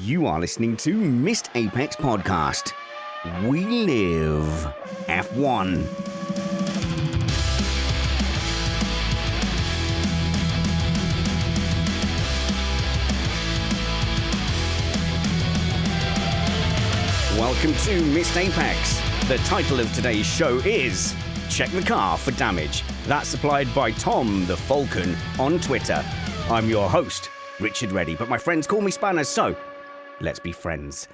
You are listening to Missed Apex Podcast. We live F1. Welcome to Missed Apex. The title of today's show is Check the Car for Damage. That's supplied by Tom the Falcon on Twitter. I'm your host, Richard Reddy, but my friends call me Spanners, so let's be friends.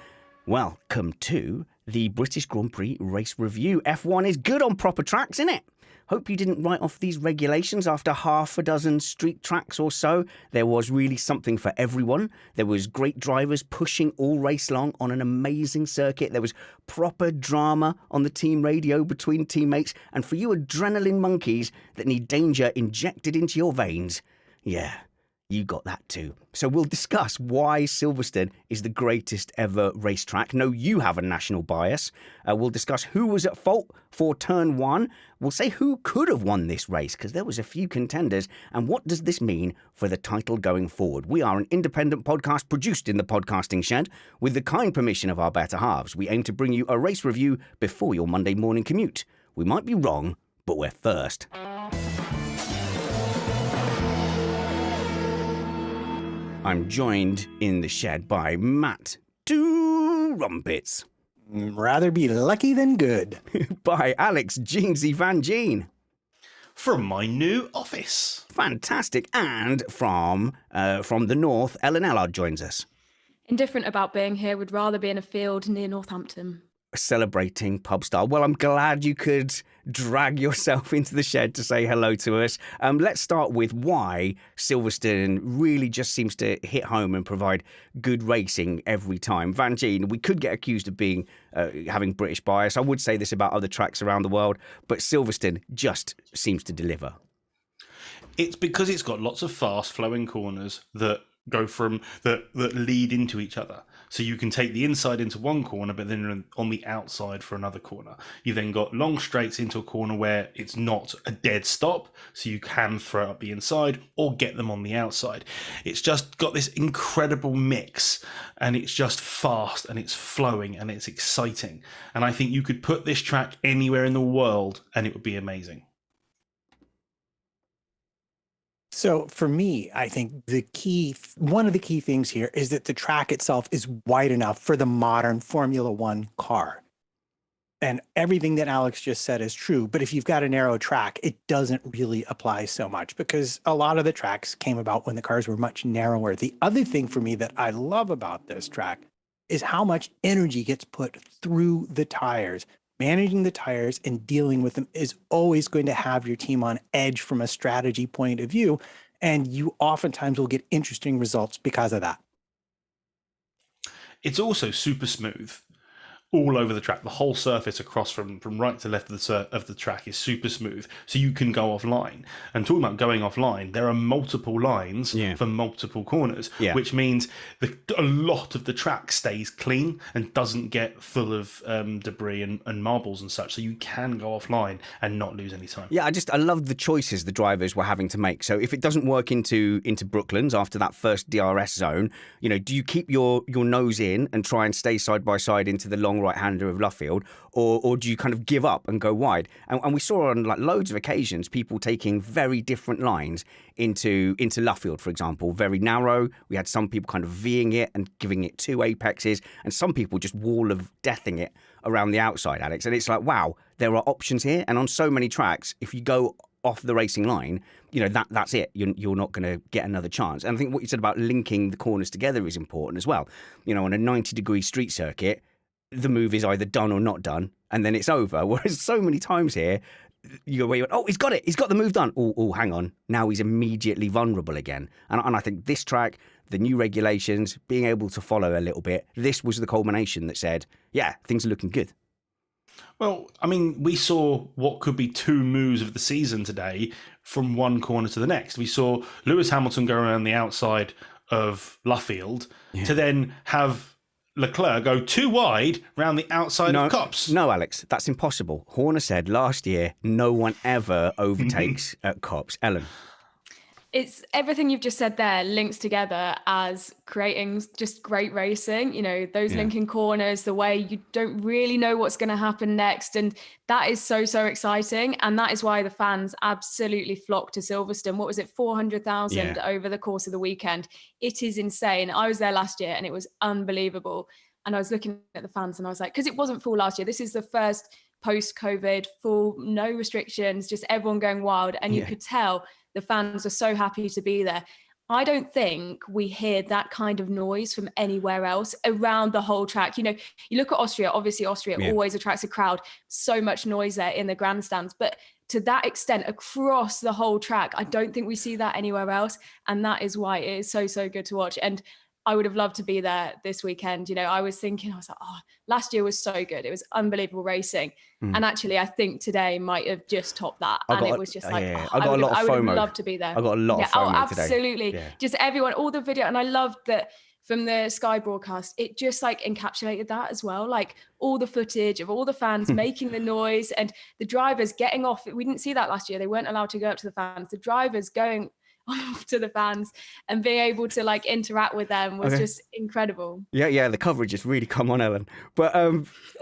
Welcome to the British Grand Prix race review. F1 is good on proper tracks, isn't it? Hope you didn't write off these regulations after half a dozen street tracks or so. There was really something for everyone. There was great drivers pushing all race long on an amazing circuit. There was proper drama on the team radio between teammates. And for you adrenaline monkeys that need danger injected into your veins, yeah, you got that too. So we'll discuss why Silverstone is the greatest ever racetrack. No, you have a national bias. We'll discuss who was at fault for turn one. We'll say who could have won this race, because there was a few contenders. And what does this mean for the title going forward? We are an independent podcast produced in the podcasting shed. With the kind permission of our better halves, we aim to bring you a race review before your Monday morning commute. We might be wrong, but we're first. I'm joined in the shed by Matt Trumpets. Rather be lucky than good. By Alex Jeansy Vangeen. From my new office. Fantastic. And from the north, Ellard joins us. Indifferent about being here, would rather be in a field near Northampton. Celebrating pub style. Well, I'm glad you could drag yourself into the shed to say hello to us. Let's start with why Silverstone really just seems to hit home and provide good racing every time. Vangeen, we could get accused of being having British bias. I would say this about other tracks around the world, but Silverstone just seems to deliver. It's because it's got lots of fast flowing corners that go from that lead into each other. So you can take the inside into one corner, but then on the outside for another corner. You've then got long straights into a corner where it's not a dead stop, so you can throw up the inside or get them on the outside. It's just got this incredible mix, and it's just fast and it's flowing and it's exciting. And I think you could put this track anywhere in the world and it would be amazing. So for me, I think one of the key things here is that the track itself is wide enough for the modern Formula One car. And everything that Alex just said is true. But if you've got a narrow track, it doesn't really apply so much, because a lot of the tracks came about when the cars were much narrower. The other thing for me that I love about this track is how much energy gets put through the tires. Managing the tires and dealing with them is always going to have your team on edge from a strategy point of view, and you oftentimes will get interesting results because of that. It's also super smooth all over the track. The whole surface across from right to left of the track is super smooth, so you can go offline. And talking about going offline, there are multiple lines for multiple corners, which means a lot of the track stays clean and doesn't get full of debris and marbles and such, so you can go offline and not lose any time. Yeah, I love the choices the drivers were having to make. So if it doesn't work into Brooklands after that first DRS zone, do you keep your nose in and try and stay side by side into the long right-hander of Luffield, or do you kind of give up and go wide? And we saw on loads of occasions people taking very different lines into Luffield, for example, very narrow. We had some people kind of Ving it and giving it two apexes, and some people just wall of deathing it around the outside, Alex. And it's like, wow, there are options here. And on so many tracks, if you go off the racing line, that's it. You're not going to get another chance. And I think what you said about linking the corners together is important as well. On a 90-degree street circuit, the move is either done or not done, and then it's over. Whereas so many times here, you go where you went, oh, he's got it. He's got the move done. Oh, hang on. Now he's immediately vulnerable again. And I think this track, the new regulations, being able to follow a little bit, this was the culmination that said, yeah, things are looking good. Well, I mean, we saw what could be two moves of the season today from one corner to the next. We saw Lewis Hamilton go around the outside of Luffield to then have Leclerc go too wide round the outside of Copse. No, Alex, that's impossible. Horner said last year no one ever overtakes at Copse. Ellen. It's everything you've just said there links together as creating just great racing. You know, those linking corners, the way you don't really know what's going to happen next. And that is so, so exciting. And that is why the fans absolutely flocked to Silverstone. What was it, 400,000 over the course of the weekend? It is insane. I was there last year and it was unbelievable. And I was looking at the fans and I was like, because it wasn't full last year. This is the first post-COVID, full, no restrictions, just everyone going wild. And you could tell the fans are so happy to be there. I don't think we hear that kind of noise from anywhere else around the whole track. You know, you look at Austria, obviously Austria always attracts a crowd, so much noise there in the grandstands, but to that extent across the whole track, I don't think we see that anywhere else. And that is why it is so, so good to watch. And I would have loved to be there this weekend. You know, I was like, oh, last year was so good. It was unbelievable racing. And actually, I think today might have just topped that. It was just like, I got a lot of FOMO. I would have loved to be there. I got a lot of FOMO today. Absolutely. Yeah. Just everyone, all the video. And I loved that from the Sky broadcast, it just like encapsulated that as well. Like all the footage of all the fans making the noise and the drivers getting off. We didn't see that last year. They weren't allowed to go up to the fans. The drivers going off to the fans and being able to like interact with them was just incredible. Yeah, the coverage has really come on, Ellen. But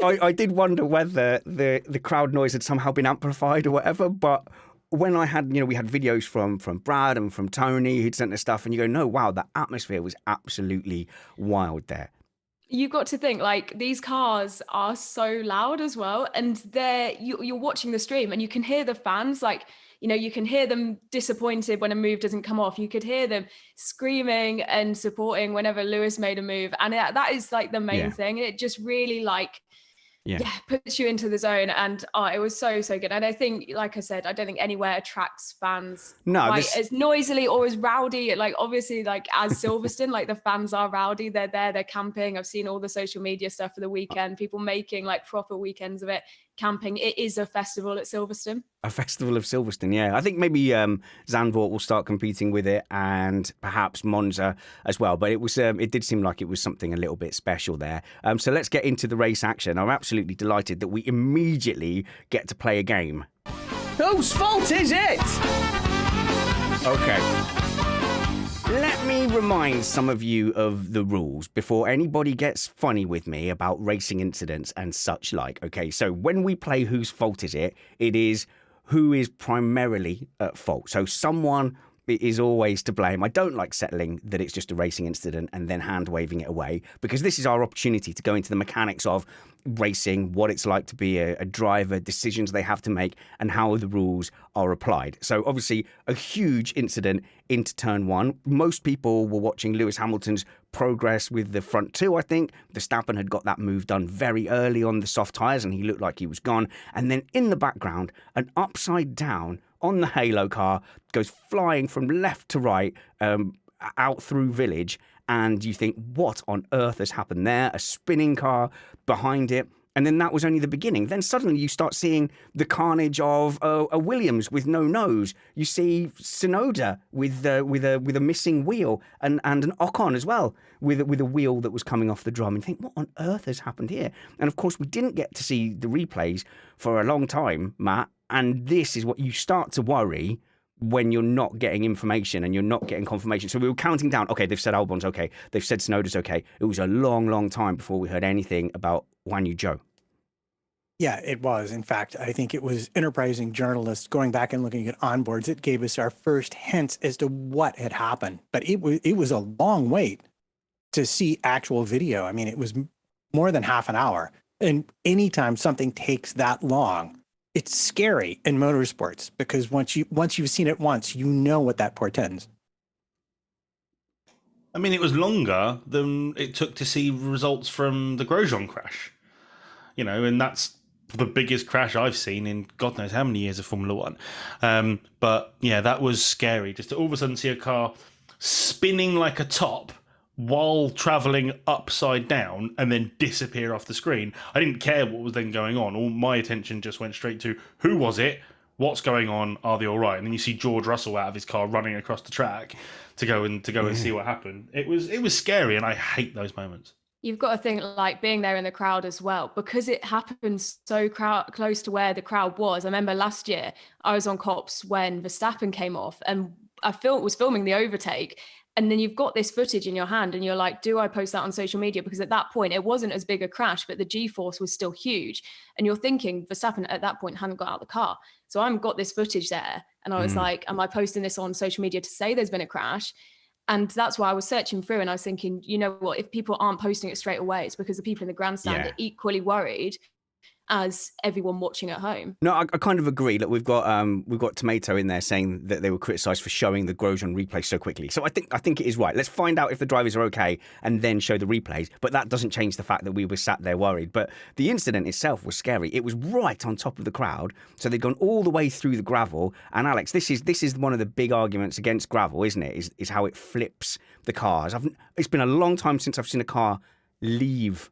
I did wonder whether the crowd noise had somehow been amplified or whatever. But when I had, we had videos from Brad and from Tony who'd sent us stuff, and you go, no, wow, the atmosphere was absolutely wild there. You've got to think, like, these cars are so loud as well, and you're watching the stream and you can hear the fans, like, you can hear them disappointed when a move doesn't come off. You could hear them screaming and supporting whenever Lewis made a move. And that is like the main thing. It just really puts you into the zone. And it was so, so good. And I think, like I said, I don't think anywhere attracts fans as noisily or as rowdy. Like, obviously, like as Silverstone, like the fans are rowdy. They're there, they're camping. I've seen all the social media stuff for the weekend, people making like proper weekends of it. Camping. It is a festival at Silverstone. A festival of Silverstone, yeah. I think maybe Zandvoort will start competing with it, and perhaps Monza as well. But it was it did seem like it was something a little bit special there. So let's get into the race action. I'm absolutely delighted that we immediately get to play a game. Whose fault is it? Okay. Let me remind some of you of the rules before anybody gets funny with me about racing incidents and such like. Okay, so when we play Whose Fault Is It, it is who is primarily at fault. So someone is always to blame. I don't like settling that it's just a racing incident and then hand waving it away, because this is our opportunity to go into the mechanics of racing, what it's like to be a driver, decisions they have to make, and how the rules are applied. So obviously a huge incident into turn one. Most people were watching Lewis Hamilton's progress with the front two, I think. Verstappen had got that move done very early on the soft tyres and he looked like he was gone. And then in the background, an upside down on the Halo car goes flying from left to right out through Village. And you think, what on earth has happened there? A spinning car behind it. And then that was only the beginning. Then suddenly you start seeing the carnage of a Williams with no nose. You see Tsunoda with a missing wheel, and an Ocon as well with a wheel that was coming off the drum. And you think, what on earth has happened here? And of course, we didn't get to see the replays for a long time, Matt. And this is what you start to worry when you're not getting information and you're not getting confirmation. So we were counting down. Okay, they've said Albon's okay. They've said Tsunoda's okay. It was a long, long time before we heard anything about Guan Yu Zhou. Yeah, it was. In fact, I think it was enterprising journalists going back and looking at onboards. It gave us our first hints as to what had happened. But it was a long wait to see actual video. I mean, it was more than half an hour. And anytime something takes that long, it's scary in motorsports, because once you've seen it once, you know what that portends. I mean, it was longer than it took to see results from the Grosjean crash, and that's the biggest crash I've seen in God knows how many years of Formula One. But yeah, that was scary, just to all of a sudden see a car spinning like a top while travelling upside down and then disappear off the screen. I didn't care what was then going on. All my attention just went straight to who was it, what's going on, are they all right? And then you see George Russell out of his car running across the track to go and see what happened. It was scary, and I hate those moments. You've got to think, like, being there in the crowd as well, because it happens so close to where the crowd was. I remember last year I was on Cops when Verstappen came off, and was filming the overtake. And then you've got this footage in your hand and you're like, do I post that on social media? Because at that point, it wasn't as big a crash, but the G-force was still huge. And you're thinking Verstappen at that point hadn't got out of the car. So I've got this footage there. And I was like, am I posting this on social media to say there's been a crash? And that's why I was searching through and I was thinking, you know what, if people aren't posting it straight away, it's because the people in the grandstand are equally worried as everyone watching at home. No, I kind of agree. Look, we've got Tomato in there saying that they were criticised for showing the Grosjean replay so quickly. So I think it is right. Let's find out if the drivers are okay and then show the replays. But that doesn't change the fact that we were sat there worried. But the incident itself was scary. It was right on top of the crowd. So they'd gone all the way through the gravel. And Alex, this is one of the big arguments against gravel, isn't it? Is how it flips the cars. It's been a long time since I've seen a car leave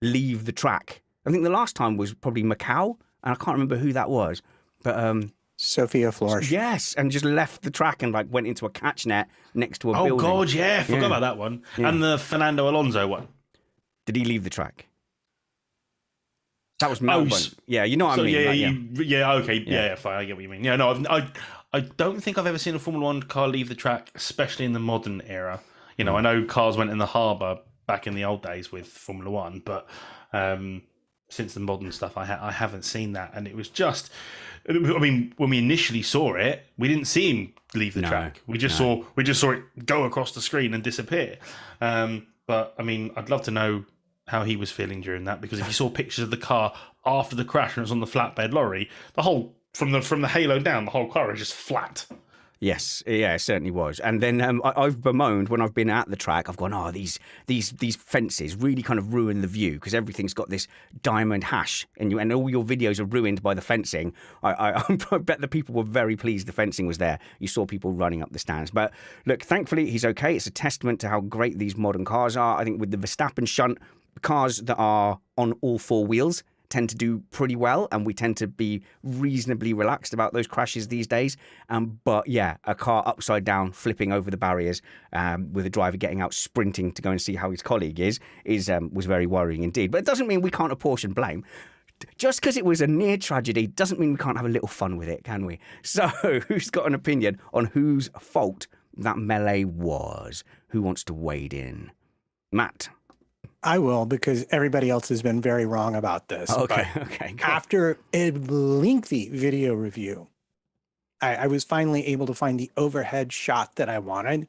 the track. I think the last time was probably Macau, and I can't remember who that was. But Sophia Flores. Yes, and just left the track and went into a catch net next to a building. Oh God, yeah, forgot about that one. Yeah. And the Fernando Alonso one. Did he leave the track? That was Melbourne. Yeah, you know what I mean. Okay, yeah, fine. I get what you mean. Yeah, no, I don't think I've ever seen a Formula One car leave the track, especially in the modern era. You know, I know cars went in the harbour back in the old days with Formula One, but since the modern stuff, I haven't seen that, and it was just. I mean, when we initially saw it, we didn't see him leave the track. We just saw it go across the screen and disappear. But I mean, I'd love to know how he was feeling during that, because if you saw pictures of the car after the crash and it was on the flatbed lorry, the whole from the halo down, the whole car is just flat. Yes, yeah, it certainly was. And then I've bemoaned when I've been at the track. I've gone, these fences really kind of ruin the view because everything's got this diamond hash, and all your videos are ruined by the fencing. I bet the people were very pleased the fencing was there. You saw people running up the stands. But look, thankfully he's okay. It's a testament to how great these modern cars are. I think with the Verstappen shunt, cars that are on all four wheels tend to do pretty well, and we tend to be reasonably relaxed about those crashes these days. But yeah, a car upside down, flipping over the barriers, with a driver getting out sprinting to go and see how his colleague was very worrying indeed. But it doesn't mean we can't apportion blame. Just because it was a near tragedy doesn't mean we can't have a little fun with it, can we? So, who's got an opinion on whose fault that melee was? Who wants to wade in? Matt? I will, because everybody else has been very wrong about this. Okay. After a lengthy video review, I was finally able to find the overhead shot that I wanted.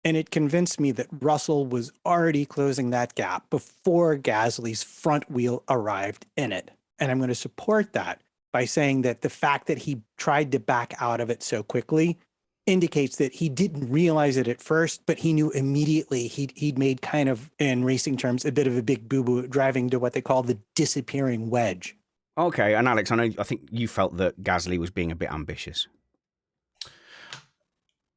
And it convinced me that Russell was already closing that gap before Gasly's front wheel arrived in it. And I'm going to support that by saying that the fact that he tried to back out of it so quickly indicates that he didn't realize it at first, but he knew immediately he'd made, kind of, in racing terms, a bit of a big boo-boo, driving to what they call the disappearing wedge. Okay, and Alex, I think you felt that Gasly was being a bit ambitious.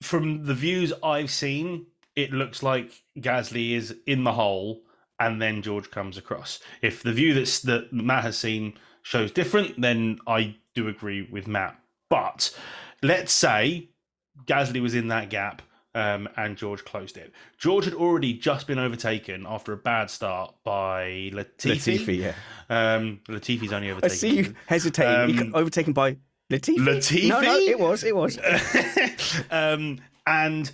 From the views I've seen, it looks like Gasly is in the hole and then George comes across. If the view that Matt has seen shows different, then I do agree with Matt. But let's say Gasly was in that gap and George closed it. George had already just been overtaken after a bad start by Latifi. Latifi, yeah. Latifi's only overtaken. I see you hesitating. Overtaken by Latifi? Latifi? No, it was. And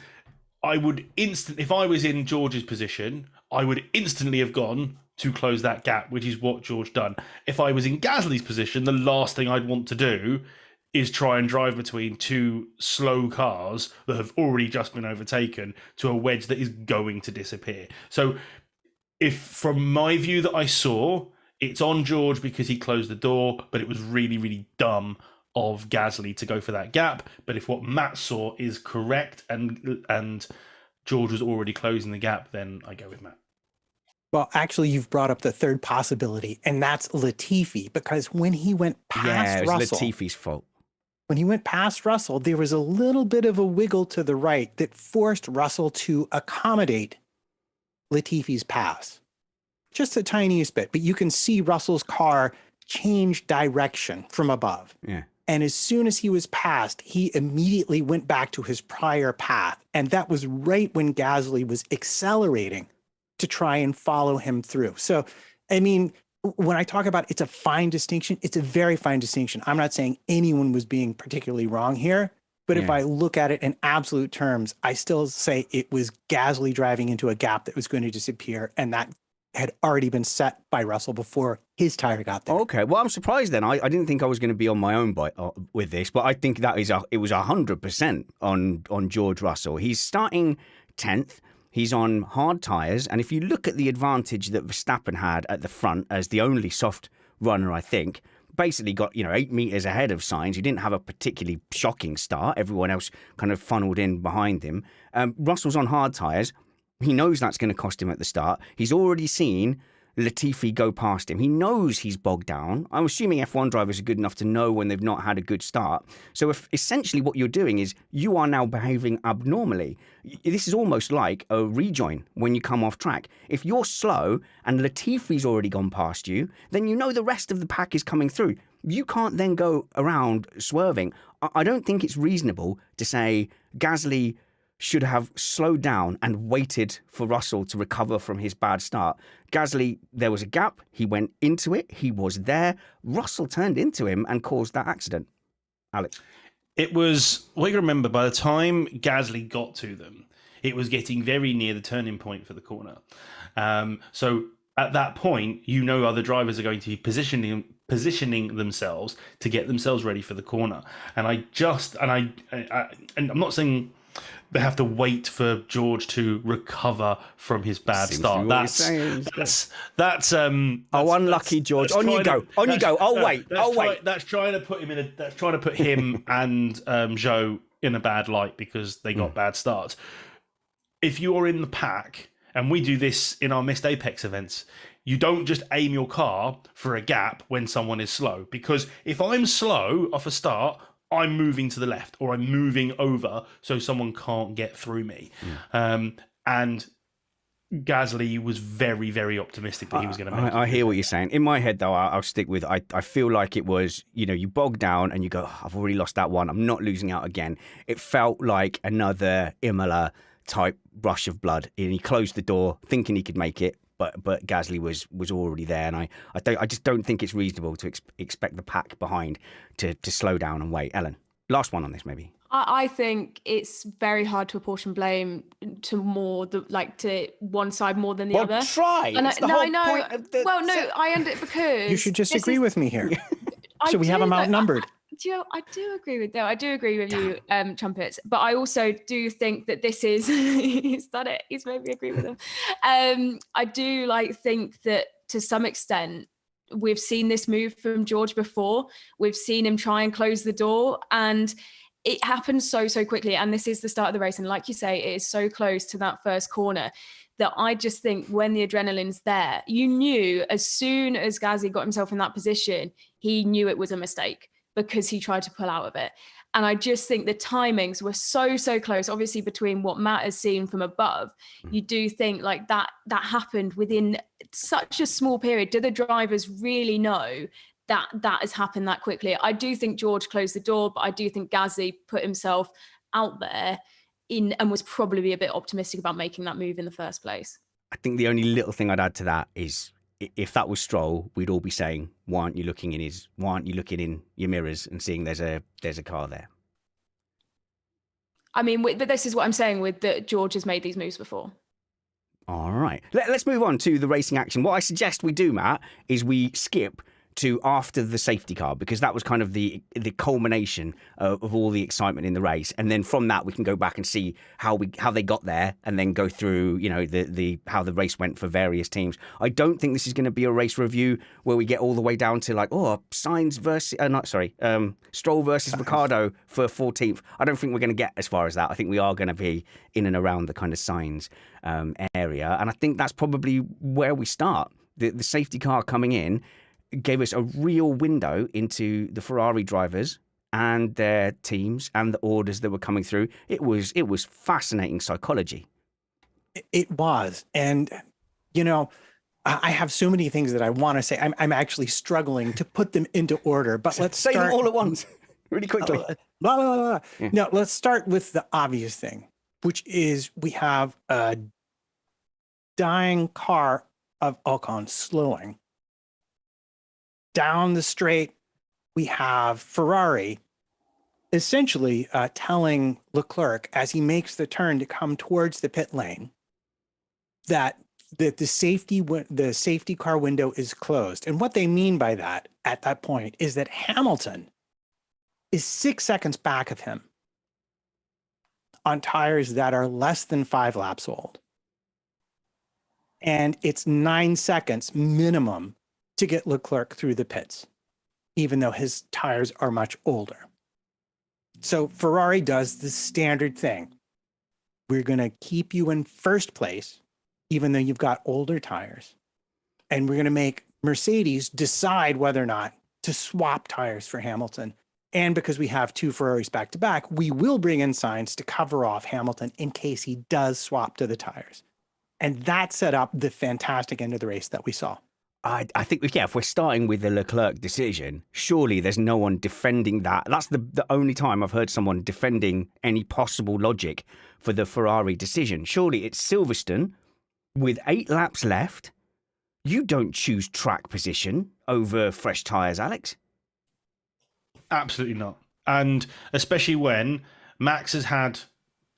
I would if I was in George's position, I would instantly have gone to close that gap, which is what George done. If I was in Gasly's position, the last thing I'd want to do is try and drive between two slow cars that have already just been overtaken to a wedge that is going to disappear. So if from my view that I saw, it's on George because he closed the door, but it was really, really dumb of Gasly to go for that gap. But if what Matt saw is correct and George was already closing the gap, then I go with Matt. Well, actually, you've brought up the third possibility, and that's Latifi, because when he went past Russell, Latifi's fault. When he went past Russell, there was a little bit of a wiggle to the right that forced Russell to accommodate Latifi's pass. Just the tiniest bit, but you can see Russell's car change direction from above. Yeah. And as soon as he was passed, he immediately went back to his prior path. And that was right when Gasly was accelerating to try and follow him through. So, I mean, when I talk about it's a fine distinction, it's a very fine distinction. I'm not saying anyone was being particularly wrong here, But if I look at it in absolute terms, I still say it was Gasly driving into a gap that was going to disappear, and that had already been set by Russell before his tire got there. Okay, well, I'm surprised then. I didn't think I was going to be on my own with this, but I think that it was 100% on George Russell. He's starting 10th. He's on hard tyres, and if you look at the advantage that Verstappen had at the front as the only soft runner, I think, basically got 8 meters ahead of Sainz. He didn't have a particularly shocking start. Everyone else kind of funneled in behind him. Russell's on hard tyres. He knows that's going to cost him at the start. He's already seen Latifi go past him. He knows he's bogged down. I'm assuming F1 drivers are good enough to know when they've not had a good start. So if essentially what you're doing is you are now behaving abnormally. This is almost like a rejoin when you come off track. If you're slow and Latifi's already gone past you, then you know the rest of the pack is coming through. You can't then go around swerving. I don't think it's reasonable to say Gasly should have slowed down and waited for Russell to recover from his bad start. Gasly, there was a gap. He went into it. He was there. Russell turned into him and caused that accident. Alex? It was, well, you remember, by the time Gasly got to them, it was getting very near the turning point for the corner. So at that point, other drivers are going to be positioning themselves to get themselves ready for the corner. And I'm not saying they have to wait for George to recover from his bad start. That's unlucky George. On you go. I'll wait. That's trying to put him and Zhou in a bad light because they got bad starts. If you're in the pack, and we do this in our missed Apex events, you don't just aim your car for a gap when someone is slow, because if I'm slow off a start, I'm moving to the left or I'm moving over so someone can't get through me. And Gasly was very, very optimistic that he was going to make it. I hear what you're saying. In my head, though, I'll stick with, I feel like it was, you bog down and you go, I've already lost that one. I'm not losing out again. It felt like another Imola type rush of blood. And he closed the door thinking he could make it. But Gasly was already there, and I just don't think it's reasonable to expect the pack behind to slow down and wait. Ellen, last one on this, maybe. I think it's very hard to apportion blame to one side more than the other. Try. And it's the whole point of the... Well, no, I end it because you should just agree with me here. So we have them outnumbered. I do agree with you, Trumpets. But I also do think that this is he's done it. He's made me agree with him. I do think that to some extent we've seen this move from George before. We've seen him try and close the door, and it happens so quickly. And this is the start of the race, and like you say, it is so close to that first corner that I just think when the adrenaline's there, you knew as soon as Gasly got himself in that position, he knew it was a mistake, because he tried to pull out of it. And I just think the timings were so close, obviously, between what Matt has seen from above. You do think that happened within such a small period. Do the drivers really know that has happened that quickly? I do think George closed the door, but I do think Gasly put himself out there and was probably a bit optimistic about making that move in the first place. I think the only little thing I'd add to that is, if that was Stroll, we'd all be saying, why aren't you looking in your mirrors and seeing there's a car there? I mean, but this is what I'm saying with that George has made these moves before. All right. Let's move on to the racing action. What I suggest we do, Matt, is we skip to after the safety car, because that was kind of the culmination of all the excitement in the race, and then from that we can go back and see how they got there, and then go through the how the race went for various teams. I don't think this is going to be a race review where we get all the way down to Sainz versus Stroll versus Ricciardo for 14th. I don't think we're going to get as far as that. I think we are going to be in and around the kind of Sainz area, and I think that's probably where we start. The safety car coming in gave us a real window into the Ferrari drivers and their teams and the orders that were coming through. It was fascinating psychology. It was. And, I have so many things that I want to say. I'm actually struggling to put them into order, but let's say them all at once really quickly. Yeah. No, let's start with the obvious thing, which is we have a dying car of Ocon slowing. Down the straight, we have Ferrari essentially telling Leclerc as he makes the turn to come towards the pit lane that the safety car window is closed. And what they mean by that at that point is that Hamilton is 6 seconds back of him on tires that are less than 5 laps old. And it's 9 seconds minimum to get Leclerc through the pits, even though his tires are much older. So Ferrari does the standard thing. We're going to keep you in first place, even though you've got older tires. And we're going to make Mercedes decide whether or not to swap tires for Hamilton. And because we have 2 Ferraris back to back, we will bring in Sainz to cover off Hamilton in case he does swap to the tires. And that set up the fantastic end of the race that we saw. I think, yeah, if we're starting with the Leclerc decision, surely there's no one defending that. That's the only time I've heard someone defending any possible logic for the Ferrari decision. Surely it's Silverstone with 8 laps left. You don't choose track position over fresh tyres, Alex. Absolutely not. And especially when Max has had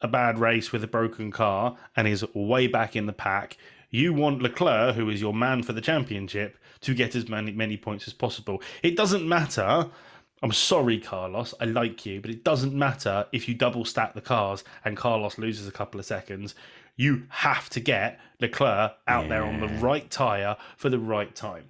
a bad race with a broken car and is way back in the pack. You want Leclerc, who is your man for the championship, to get as many points as possible. It doesn't matter. I'm sorry, Carlos. I like you, but it doesn't matter if you double stack the cars and Carlos loses a couple of seconds. You have to get Leclerc out there on the right tyre for the right time.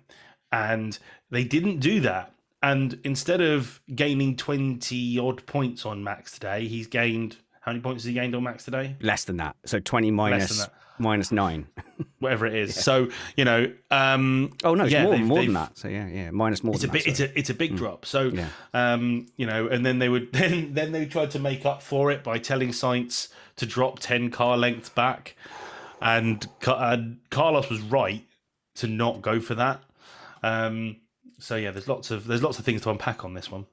And they didn't do that. And instead of gaining 20 odd points on Max today, he's gained, how many points has he gained on Max today? Less than that. So 20 minus 9. Whatever it is. Yeah. So, you know, oh no, it's more than that. So yeah, minus more than that. It's a big drop. So, you know, and then they would then they tried to make up for it by telling Sainz to drop 10 car lengths back, and Carlos was right to not go for that. So yeah, there's lots of things to unpack on this one.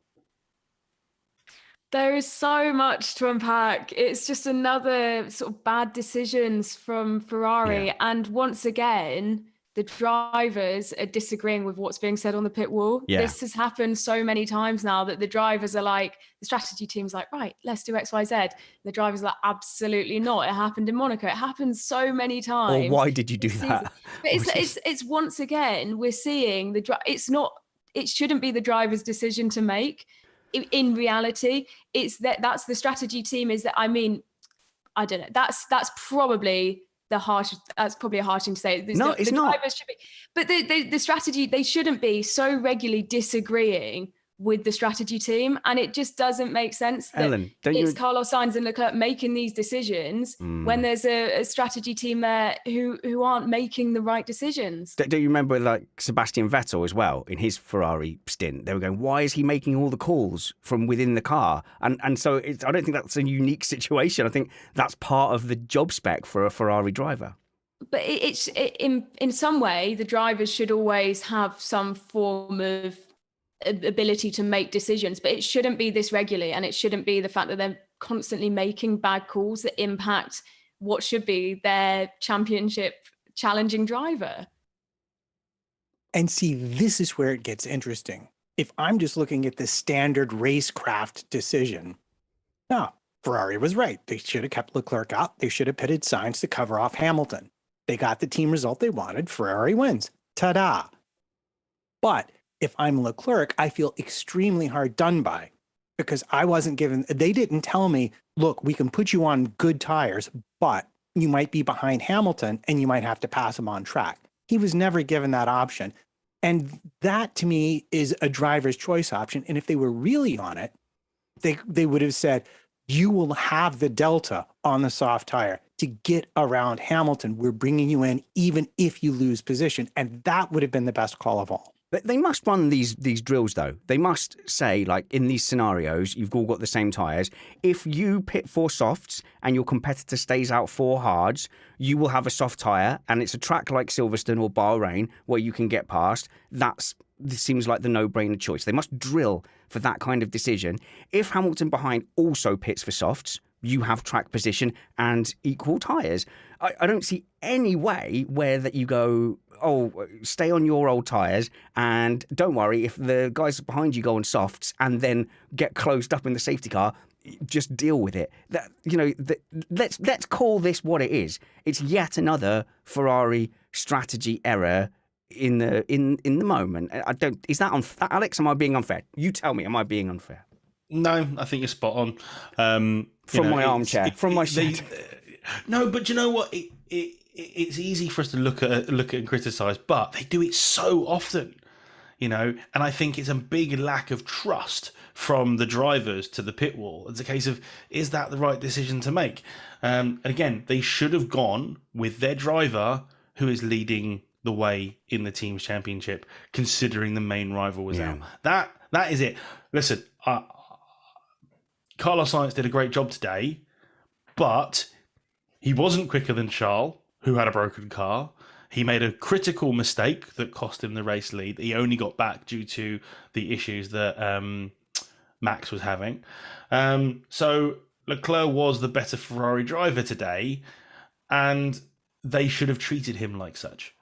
There is so much to unpack. It's just another sort of bad decisions from Ferrari. Yeah. And once again, the drivers are disagreeing with what's being said on the pit wall. Yeah. This has happened so many times now that the drivers are like, the strategy team's like, right, let's do X, Y, Z. The drivers are like, absolutely not. It happened in Monaco. It happens so many times. Or why did you do that? But it's once again, we're seeing it shouldn't be the driver's decision to make. In reality, it's that's the strategy team. I don't know. That's probably the harsh. That's probably a harsh thing to say. No, it's not. Should be, but the strategy, they shouldn't be so regularly disagreeing with the strategy team, and it just doesn't make sense that Ellen, Carlos Sainz and Leclerc making these decisions when there's a strategy team there who aren't making the right decisions. Do you remember like Sebastian Vettel as well in his Ferrari stint? They were going, why is he making all the calls from within the car? And so I don't think that's a unique situation. I think that's part of the job spec for a Ferrari driver. But in some way, the drivers should always have some form of ability to make decisions, but it shouldn't be this regularly, and it shouldn't be the fact that they're constantly making bad calls that impact what should be their championship challenging driver. And see, this is where it gets interesting. If I'm just looking at the standard racecraft decision, no, Ferrari was right. They should have kept Leclerc out. They should have pitted Sainz to cover off Hamilton. They got the team result they wanted. Ferrari wins. Ta-da. But if I'm Leclerc, I feel extremely hard done by because they didn't tell me, look, we can put you on good tires, but you might be behind Hamilton and you might have to pass him on track. He was never given that option. And that to me is a driver's choice option. And if they were really on it, they would have said, you will have the delta on the soft tire to get around Hamilton. We're bringing you in even if you lose position. And that would have been the best call of all. They must run these drills, though. They must say, like, in these scenarios, you've all got the same tyres. If you pit 4 softs and your competitor stays out 4 hards, you will have a soft tyre, and it's a track like Silverstone or Bahrain where you can get past. This seems like the no-brainer choice. They must drill for that kind of decision. If Hamilton behind also pits for softs, you have track position and equal tyres. I don't see any way where that you go, oh, stay on your old tyres and don't worry if the guys behind you go on softs and then get closed up in the safety car, just deal with it. Let's call this what it is. It's yet another Ferrari strategy error in the moment. I don't. Is that unfair, Alex? Am I being unfair? You tell me. Am I being unfair? No, I think you're spot on. From my armchair, from my seat. No, but you know what? It's easy for us to look at and criticise, but they do it so often, and I think it's a big lack of trust from the drivers to the pit wall. It's a case of, is that the right decision to make? And again, they should have gone with their driver who is leading the way in the team's championship, considering the main rival was out. That is it. Listen, Carlos Sainz did a great job today, but he wasn't quicker than Charles, who had a broken car. He made a critical mistake that cost him the race lead. He only got back due to the issues that Max was having. So Leclerc was the better Ferrari driver today, and they should have treated him like such.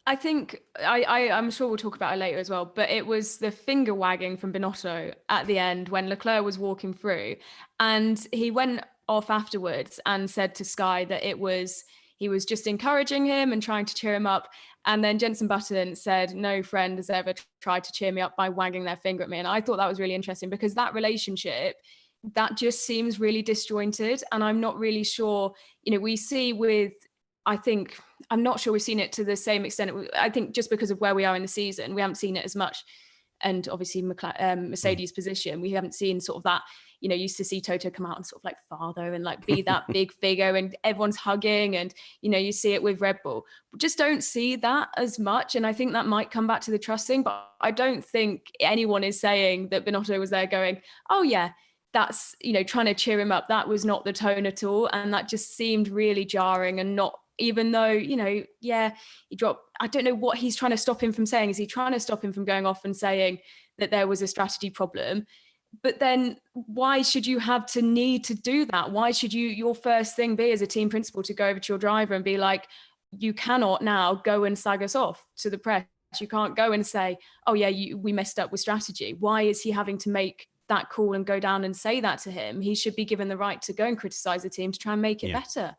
I think I'm sure we'll talk about it later as well, but it was the finger wagging from Binotto at the end when Leclerc was walking through, and he went off afterwards and said to Sky that he was just encouraging him and trying to cheer him up. And then Jenson Button said, no friend has ever tried to cheer me up by wagging their finger at me. And I thought that was really interesting because that relationship, that just seems really disjointed. And I'm not really sure, we see with, I'm not sure we've seen it to the same extent. I think just because of where we are in the season, we haven't seen it as much. And obviously Mercedes' position, we haven't seen sort of that, used to see Toto come out and sort of like father and like be that big figure and everyone's hugging and, you see it with Red Bull. We just don't see that as much. And I think that might come back to the trust thing, but I don't think anyone is saying that Binotto was there going, oh yeah, that's, trying to cheer him up. That was not the tone at all. And that just seemed really jarring and not, even though, he dropped, I don't know what he's trying to stop him from saying. Is he trying to stop him from going off and saying that there was a strategy problem? But then why should you have to need to do that? Why should your first thing be as a team principal to go over to your driver and be like, you cannot now go and slag us off to the press. You can't go and say, oh yeah, we messed up with strategy. Why is he having to make that call and go down and say that to him? He should be given the right to go and criticize the team to try and make it better.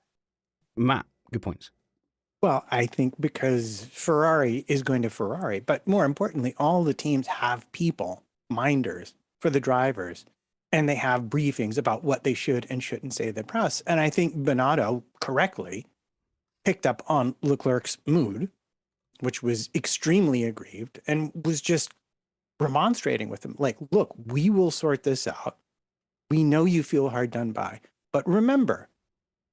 Matt, good points. Well, I think because Ferrari is going to Ferrari, but more importantly, all the teams have people, minders for the drivers, and they have briefings about what they should and shouldn't say to the press. And I think Binotto correctly picked up on Leclerc's mood, which was extremely aggrieved, and was just remonstrating with him. Like, look, we will sort this out. We know you feel hard done by, but remember,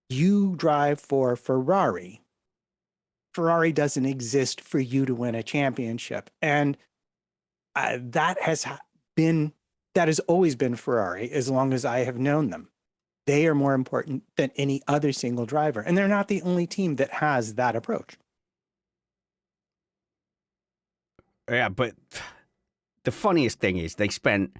you drive for Ferrari. Ferrari doesn't exist for you to win a championship. And that has always been Ferrari as long as I have known them. They are more important than any other single driver. And they're not the only team that has that approach. Yeah, but the funniest thing is they spent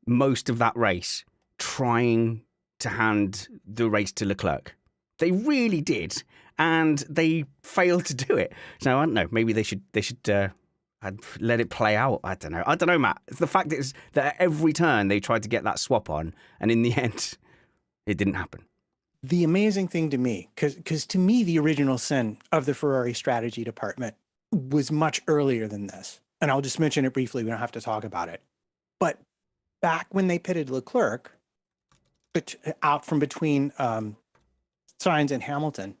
most of that race trying to hand the race to Leclerc. They really did, and they failed to do it. So I don't know. Maybe they should let it play out. I don't know, Matt. The fact is that at every turn they tried to get that swap on, and in the end, it didn't happen. The amazing thing to me, because to me the original sin of the Ferrari strategy department was much earlier than this, and I'll just mention it briefly. We don't have to talk about it. But back when they pitted Leclerc out from between Sainz and Hamilton,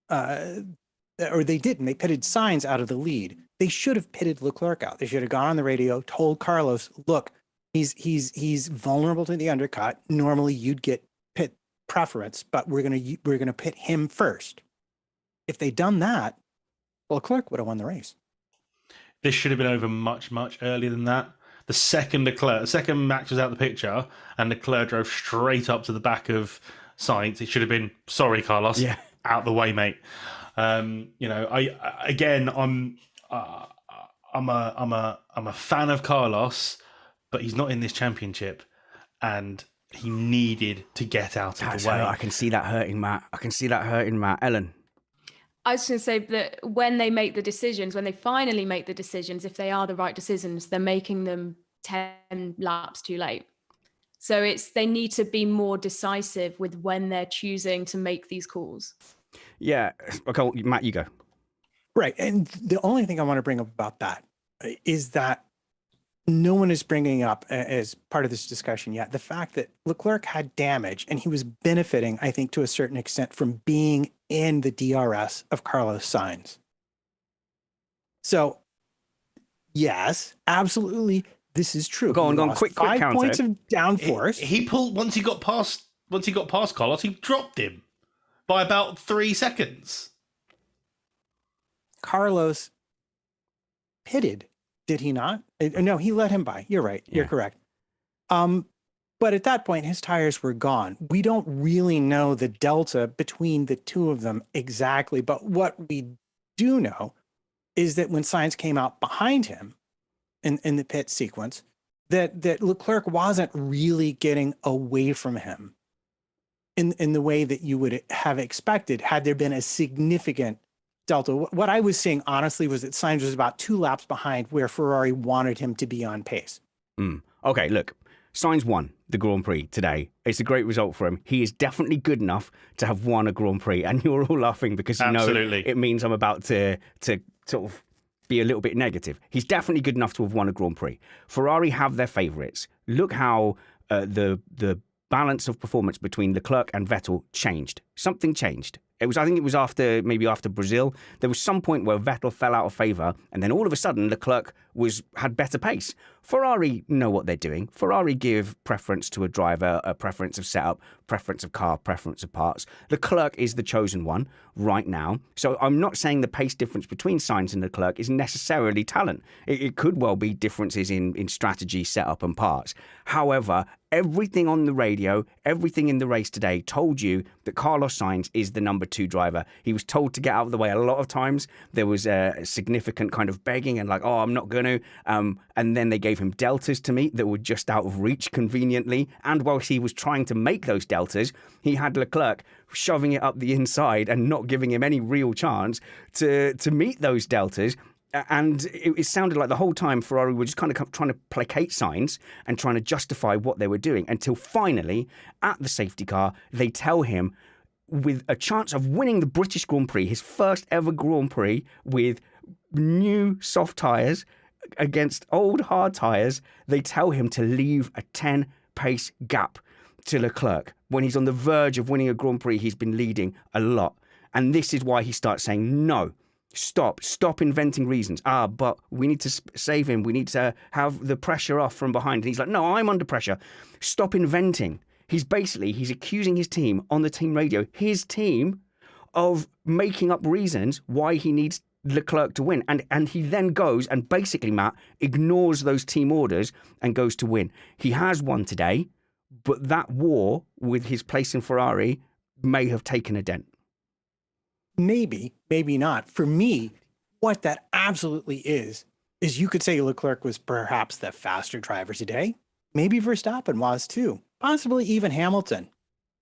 or they didn't. They pitted Sainz out of the lead. They should have pitted Leclerc out. They should have gone on the radio, told Carlos, "Look, he's vulnerable to the undercut. Normally, you'd get pit preference, but we're gonna pit him first." If they'd done that, Leclerc would have won the race. This should have been over much, much earlier than that. The second Max was out of the picture, and Leclerc drove straight up to the back of Sainz, it should have been, sorry, Carlos, out the way, mate. I'm a fan of Carlos, but he's not in this championship, and He needed to get out of the way. I can see that hurting, Matt. Ellen. I was going to say that when they make the decisions, when they finally make the decisions, if they are the right decisions, they're making them 10 laps too late. So they need to be more decisive with when they're choosing to make these calls. Yeah. Okay, Matt, you go. Right. And the only thing I want to bring up about that is that no one is bringing up as part of this discussion yet the fact that Leclerc had damage and he was benefiting, I think, to a certain extent from being in the DRS of Carlos Sainz. So, yes, absolutely, this is true. Go on, quick 5 counter. points of downforce. He pulled once he got past Carlos, he dropped him by about 3 seconds. Carlos pitted. Did he not? No, he let him by. You're right. You're correct. But at that point, his tires were gone. We don't really know the delta between the two of them exactly. But what we do know is that when Sainz came out behind him in the pit sequence, that Leclerc wasn't really getting away from him in the way that you would have expected had there been a significant delta. What I was seeing, honestly, was that Sainz was about 2 laps behind where Ferrari wanted him to be on pace. Okay, look, Sainz won the Grand Prix today. It's a great result for him. He is definitely good enough to have won a Grand Prix, and you're all laughing because you know it means I'm about to sort of be a little bit negative. He's definitely good enough to have won a Grand Prix. Ferrari have their favourites. Look how the balance of performance between Leclerc and Vettel changed. Something changed. I think it was after Brazil. There was some point where Vettel fell out of favour, and then all of a sudden Leclerc had better pace. Ferrari know what they're doing. Ferrari give preference to a driver, a preference of setup, preference of car, preference of parts. Leclerc is the chosen one right now. So I'm not saying the pace difference between Sainz and Leclerc is necessarily talent. It could well be differences in strategy, setup and parts. However, everything on the radio, everything in the race today told you that Carlos Sainz is the number 2 driver. He was told to get out of the way a lot of times. There was a significant kind of begging and like, oh, I'm not going to. And then they gave him deltas to meet that were just out of reach conveniently. And whilst he was trying to make those deltas, he had Leclerc shoving it up the inside and not giving him any real chance to meet those deltas. And it sounded like the whole time Ferrari were just kind of trying to placate Sainz and trying to justify what they were doing until finally, at the safety car, they tell him, with a chance of winning the British Grand Prix, his first ever Grand Prix with new soft tyres against old hard tyres, they tell him to leave a 10 pace gap to Leclerc. When he's on the verge of winning a Grand Prix, he's been leading a lot. And this is why he starts saying, no, stop inventing reasons. But we need to save him. We need to have the pressure off from behind. And he's like, no, I'm under pressure. Stop inventing. He's accusing his team on the team radio, his team, of making up reasons why he needs Leclerc to win. And he then goes and basically, Matt, ignores those team orders and goes to win. He has won today, but that war with his place in Ferrari may have taken a dent. Maybe, maybe not. For me, what that absolutely is you could say Leclerc was perhaps the faster driver today. Maybe Verstappen was too. Possibly even Hamilton.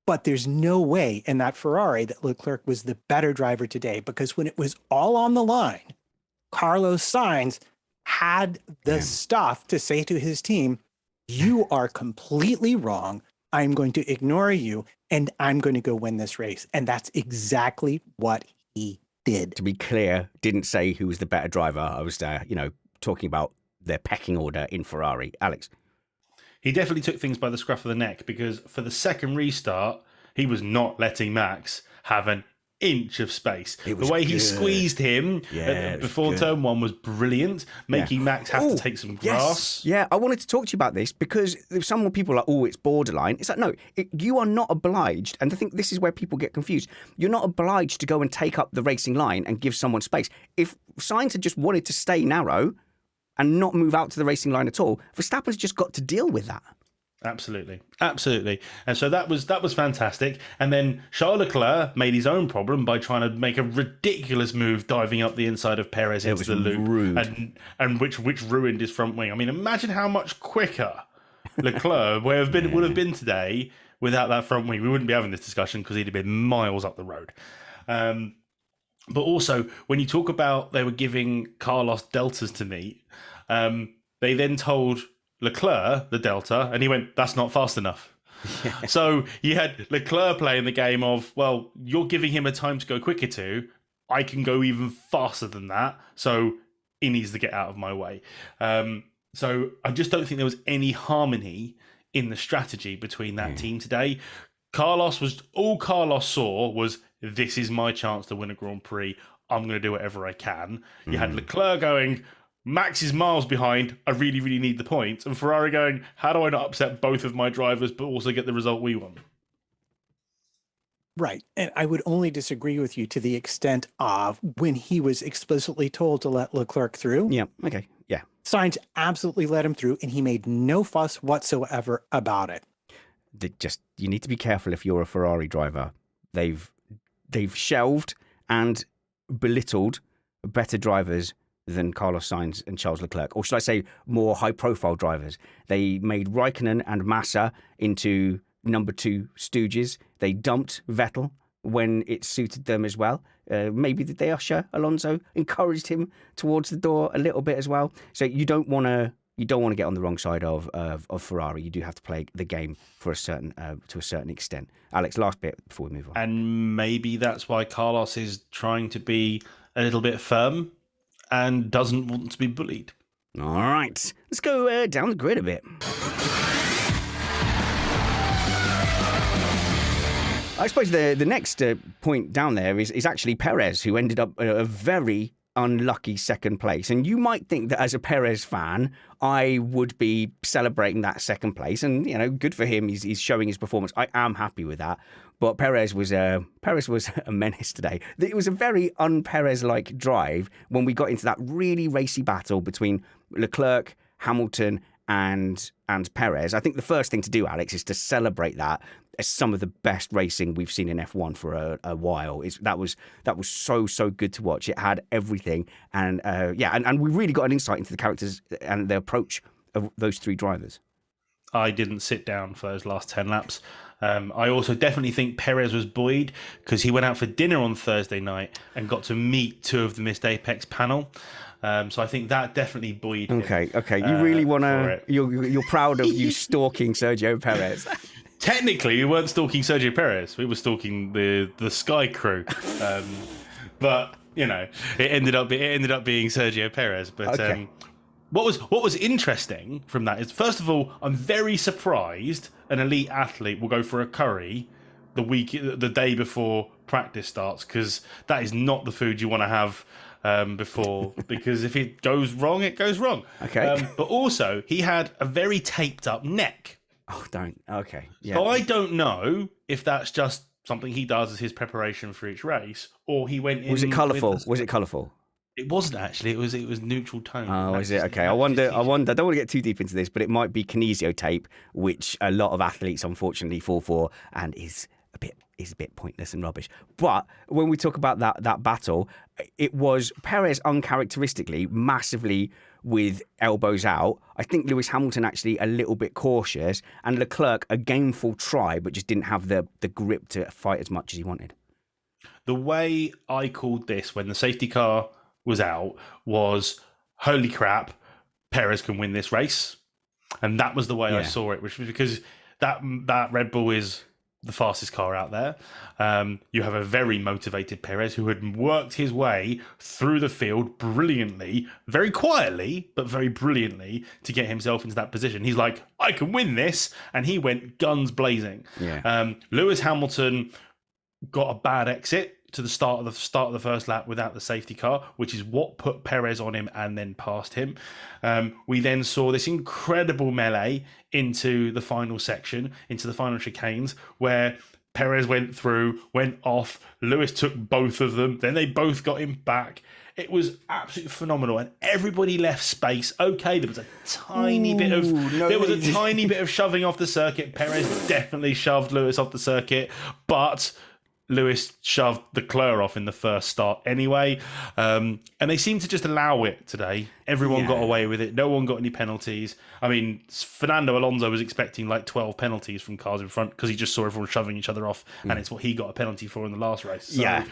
But there's no way in that Ferrari that Leclerc was the better driver today, because when it was all on the line, Carlos Sainz had the stuff to say to his team, you are completely wrong. I'm going to ignore you and I'm going to go win this race. And that's exactly what he did. To be clear, didn't say who was the better driver. I was, talking about their pecking order in Ferrari. Alex? He definitely took things by the scruff of the neck, because for the second restart, he was not letting Max have an inch of space. The way he squeezed him before turn 1 was brilliant, making Max have to take some grass. Yes. Yeah, I wanted to talk to you about this because some people are like, oh, it's borderline. It's like, no, you are not obliged. And I think this is where people get confused. You're not obliged to go and take up the racing line and give someone space. If Sainz had just wanted to stay narrow and not move out to the racing line at all, Verstappen's just got to deal with that. Absolutely. And so that was fantastic. And then Charles Leclerc made his own problem by trying to make a ridiculous move diving up the inside of Perez into the loop, rude. and which ruined his front wing. I mean, imagine how much quicker Leclerc would have been today without that front wing. We wouldn't be having this discussion because he'd have been miles up the road. But also, when you talk about they were giving Carlos deltas to meet, they then told Leclerc the delta, and he went, "That's not fast enough." Yeah. So you had Leclerc playing the game of, well, you're giving him a time to go quicker to. I can go even faster than that, so he needs to get out of my way. So I just don't think there was any harmony in the strategy between that team today. Carlos saw was, this is my chance to win a Grand Prix. I'm going to do whatever I can. You had Leclerc going, Max is miles behind. I really, really need the points. And Ferrari going, how do I not upset both of my drivers, but also get the result we want? Right. And I would only disagree with you to the extent of when he was explicitly told to let Leclerc through. Yeah. Okay. Yeah. Sainz absolutely let him through, and he made no fuss whatsoever about it. You need to be careful if you're a Ferrari driver. They've shelved and belittled better drivers than Carlos Sainz and Charles Leclerc, or should I say more high-profile drivers. They made Raikkonen and Massa into number 2 stooges. They dumped Vettel when it suited them as well. Maybe did they usher Alonso, encouraged him towards the door a little bit as well. So you don't want to get on the wrong side of Ferrari. You do have to play the game for a certain to a certain extent. Alex, last bit before we move on. And maybe that's why Carlos is trying to be a little bit firm and doesn't want to be bullied. All right, let's go down the grid a bit. I suppose the next point down there is actually Perez, who ended up a very unlucky second place. And you might think that as a Perez fan, I would be celebrating that second place. And, good for him. He's showing his performance. I am happy with that. But Perez was a menace today. It was a very un-Perez-like drive when we got into that really racy battle between Leclerc, Hamilton, and Perez. I think the first thing to do, Alex, is to celebrate that as some of the best racing we've seen in F1 for a while. That was so good to watch. It had everything, and we really got an insight into the characters and the approach of those 3 drivers. I didn't sit down for those last 10 laps. I also definitely think Perez was buoyed because he went out for dinner on Thursday night and got to meet 2 of the Missed Apex panel. So I think that definitely buoyed him. Okay. You really want to... You're proud of you stalking Sergio Perez. Technically, we weren't stalking Sergio Perez. We were stalking the Sky crew. But, it ended up being Sergio Perez. But what was interesting from that is, first of all, I'm very surprised an elite athlete will go for a curry the day before practice starts, because that is not the food you want to have before, because if it goes wrong, it goes wrong. Okay. But also, he had a very taped up neck. Oh, don't. Okay. Yeah. So I don't know if that's just something he does as his preparation for each race, or he went in. Was it colourful? It wasn't actually. It was neutral tone. Oh, is it? Okay. I wonder. I don't want to get too deep into this, but it might be kinesio tape, which a lot of athletes unfortunately fall for, and is a bit pointless and rubbish. But when we talk about that battle, it was Perez uncharacteristically massively with elbows out. I think Lewis Hamilton actually a little bit cautious, and Leclerc a gameful try, but just didn't have the grip to fight as much as he wanted. The way I called this when the safety car was out was, holy crap, Perez can win this race. And that was the way I saw it, which was because that Red Bull is the fastest car out there. You have a very motivated Perez who had worked his way through the field brilliantly, very quietly, but very brilliantly to get himself into that position. He's like, I can win this. And he went guns blazing. Yeah. Lewis Hamilton got a bad exit to the start of the first lap without the safety car, which is what put Perez on him and then past him. We then saw this incredible melee into the final section, into the final chicanes, where Perez went off, Lewis took both of them, then they both got him back. It was absolutely phenomenal, and everybody left space. Okay, there was a tiny bit of shoving off the circuit. Perez definitely shoved Lewis off the circuit, but Lewis shoved Leclerc off in the first start anyway. And they seemed to just allow it today. Everyone got away with it. No one got any penalties. I mean, Fernando Alonso was expecting like 12 penalties from cars in front because he just saw everyone shoving each other off, and it's what he got a penalty for in the last race. So,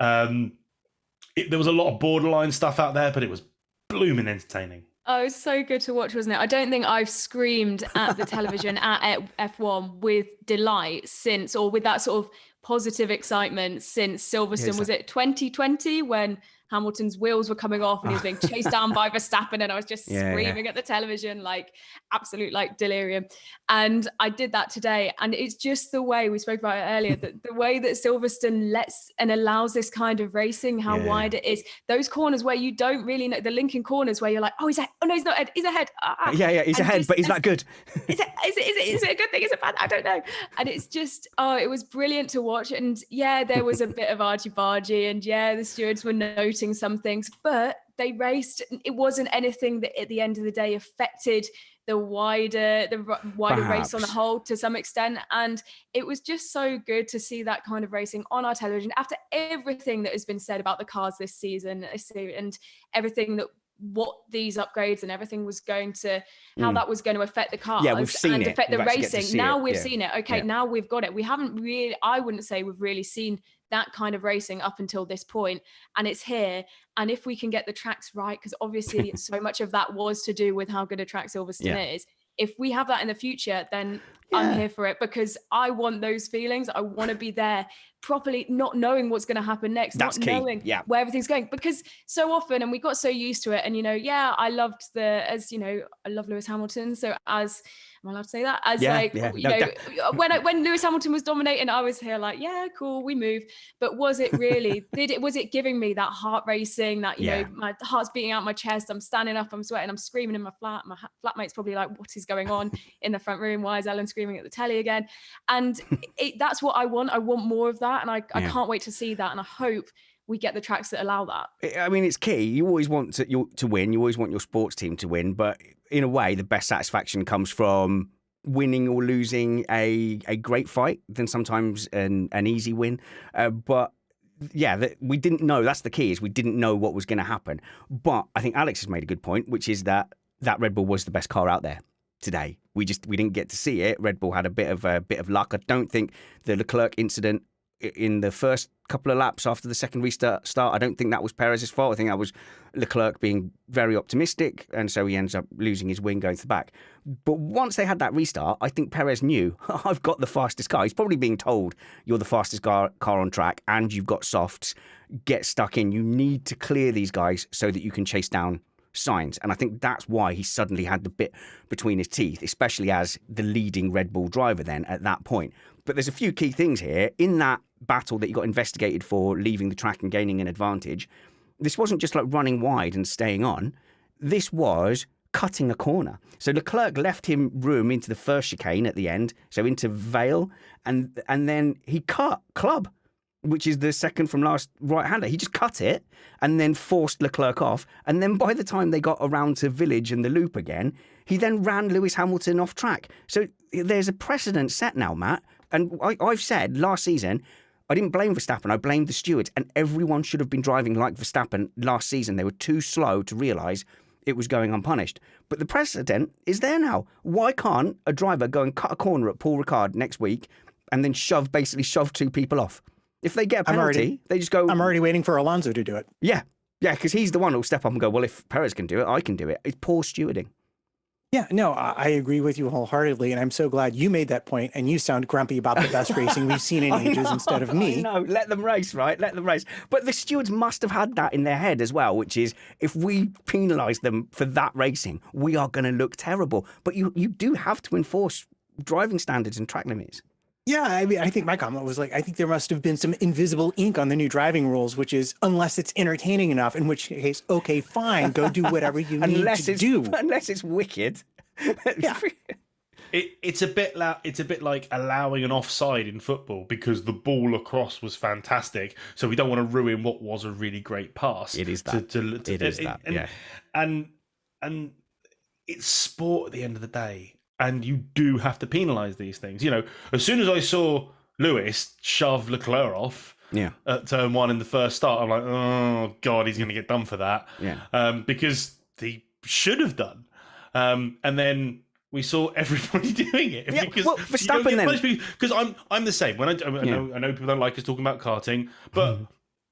there was a lot of borderline stuff out there, but it was blooming entertaining. Oh, it was so good to watch, wasn't it? I don't think I've screamed at the television at F1 with delight since, or with that sort of positive excitement since Silverstone. Was it 2020 when Hamilton's wheels were coming off and he was being chased down by Verstappen, and I was just screaming at the television, like absolute like delirium. And I did that today, and it's just the way we spoke about it earlier, that the way that Silverstone lets and allows this kind of racing, how wide it is, those corners where you don't really know, the Lincoln corners where you're like, oh, he's ahead. Oh no, he's not ahead. He's ahead. He's ahead, but he's not good. Is it a good thing? Is it bad? I don't know. And it's just, it was brilliant to watch. And there was a bit of argy-bargy, and the stewards were noting some things, but they raced. It wasn't anything that at the end of the day affected the wider race on the whole to some extent. And it was just so good to see that kind of racing on our television after everything that has been said about the cars this season and everything that what these upgrades and everything was going to, how that was going to affect the cars we've seen and it. affect the racing. Now we've seen it. Okay, now we've got it. We haven't really, I wouldn't say we've really seen that kind of racing up until this point, and it's here. And if we can get the tracks right, because obviously so much of that was to do with how good a track Silverstone is. If we have that in the future, then I'm here for it, because I want those feelings. I want to be there properly, not knowing what's going to happen next, That's not key. knowing where everything's going, because so often, and we got so used to it. And, I love Lewis Hamilton. So am I allowed to say that? When Lewis Hamilton was dominating, I was here like, cool, we move. But was it really, was it giving me that heart racing, that, my heart's beating out my chest, I'm standing up, I'm sweating, I'm screaming in my flat. My flatmate's probably like, what is going on in the front room? Why is Ellen screaming at the telly again? And that's what I want. I want more of that. And I can't wait to see that. And I hope we get the tracks that allow that. I mean, it's key. You always want to win. You always want your sports team to win. But in a way, the best satisfaction comes from winning or losing a great fight than sometimes an easy win. We didn't know. That's the key, is we didn't know what was going to happen. But I think Alex has made a good point, which is that Red Bull was the best car out there today. We didn't get to see it. Red Bull had a bit of luck. I don't think the Leclerc incident in the first couple of laps after the second restart, I don't think that was Perez's fault. I think that was Leclerc being very optimistic, and so he ends up losing his wing going to the back. But once they had that restart, I think Perez knew, I've got the fastest car. He's probably being told, you're the fastest car on track and you've got softs. Get stuck in. You need to clear these guys so that you can chase down Sainz. And I think that's why he suddenly had the bit between his teeth, especially as the leading Red Bull driver then at that point. But there's a few key things here. In that battle that you got investigated for leaving the track and gaining an advantage, this wasn't just like running wide and staying on. This was cutting a corner. So Leclerc left him room into the first chicane at the end, so into Vale, and then he cut Club, which is the second from last right-hander. He just cut it and then forced Leclerc off. And then by the time they got around to Village and the loop again, he then ran Lewis Hamilton off track. So there's a precedent set now, Matt. And I've said last season, I didn't blame Verstappen, I blamed the stewards. And everyone should have been driving like Verstappen last season. They were too slow to realise it was going unpunished. But the precedent is there now. Why can't a driver go and cut a corner at Paul Ricard next week and then basically shove two people off? If they get a penalty, they just go... I'm already waiting for Alonso to do it. Yeah, because he's the one who'll step up and go, well, if Perez can do it, I can do it. It's poor stewarding. Yeah, no, I agree with you wholeheartedly, and I'm so glad you made that point, and you sound grumpy about the best racing we've seen in ages instead of me. No, let them race, right? Let them race. But the stewards must have had that in their head as well, which is, if we penalise them for that racing, we are going to look terrible. But you do have to enforce driving standards and track limits. Yeah, I mean, I think my comment was like, I think there must have been some invisible ink on the new driving rules, which is, unless it's entertaining enough, in which case, okay, fine, go do whatever you need to do. Unless it's wicked. Yeah. It's a bit like allowing an offside in football because the ball across was fantastic, so we don't want to ruin what was a really great pass. It is that. And it's sport at the end of the day. And you do have to penalise these things. You know, as soon as I saw Lewis shoved Leclerc off at turn 1 in the first start. I'm like, oh God, he's going to get done for that. Because he should have done. And then we saw everybody doing it. Yeah, because well, Verstappen then. Because I'm the same. I know people don't like us talking about karting, but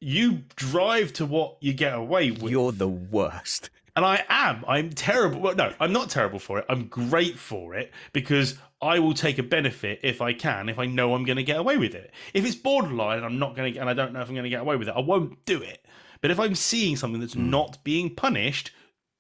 you drive to what you get away with. You're the worst. And I am. I'm terrible. Well, no, I'm not terrible for it. I'm great for it because I will take a benefit if I can, if I know I'm going to get away with it. If it's borderline and I'm not going to, and I don't know if I'm going to get away with it, I won't do it. But if I'm seeing something that's not being punished,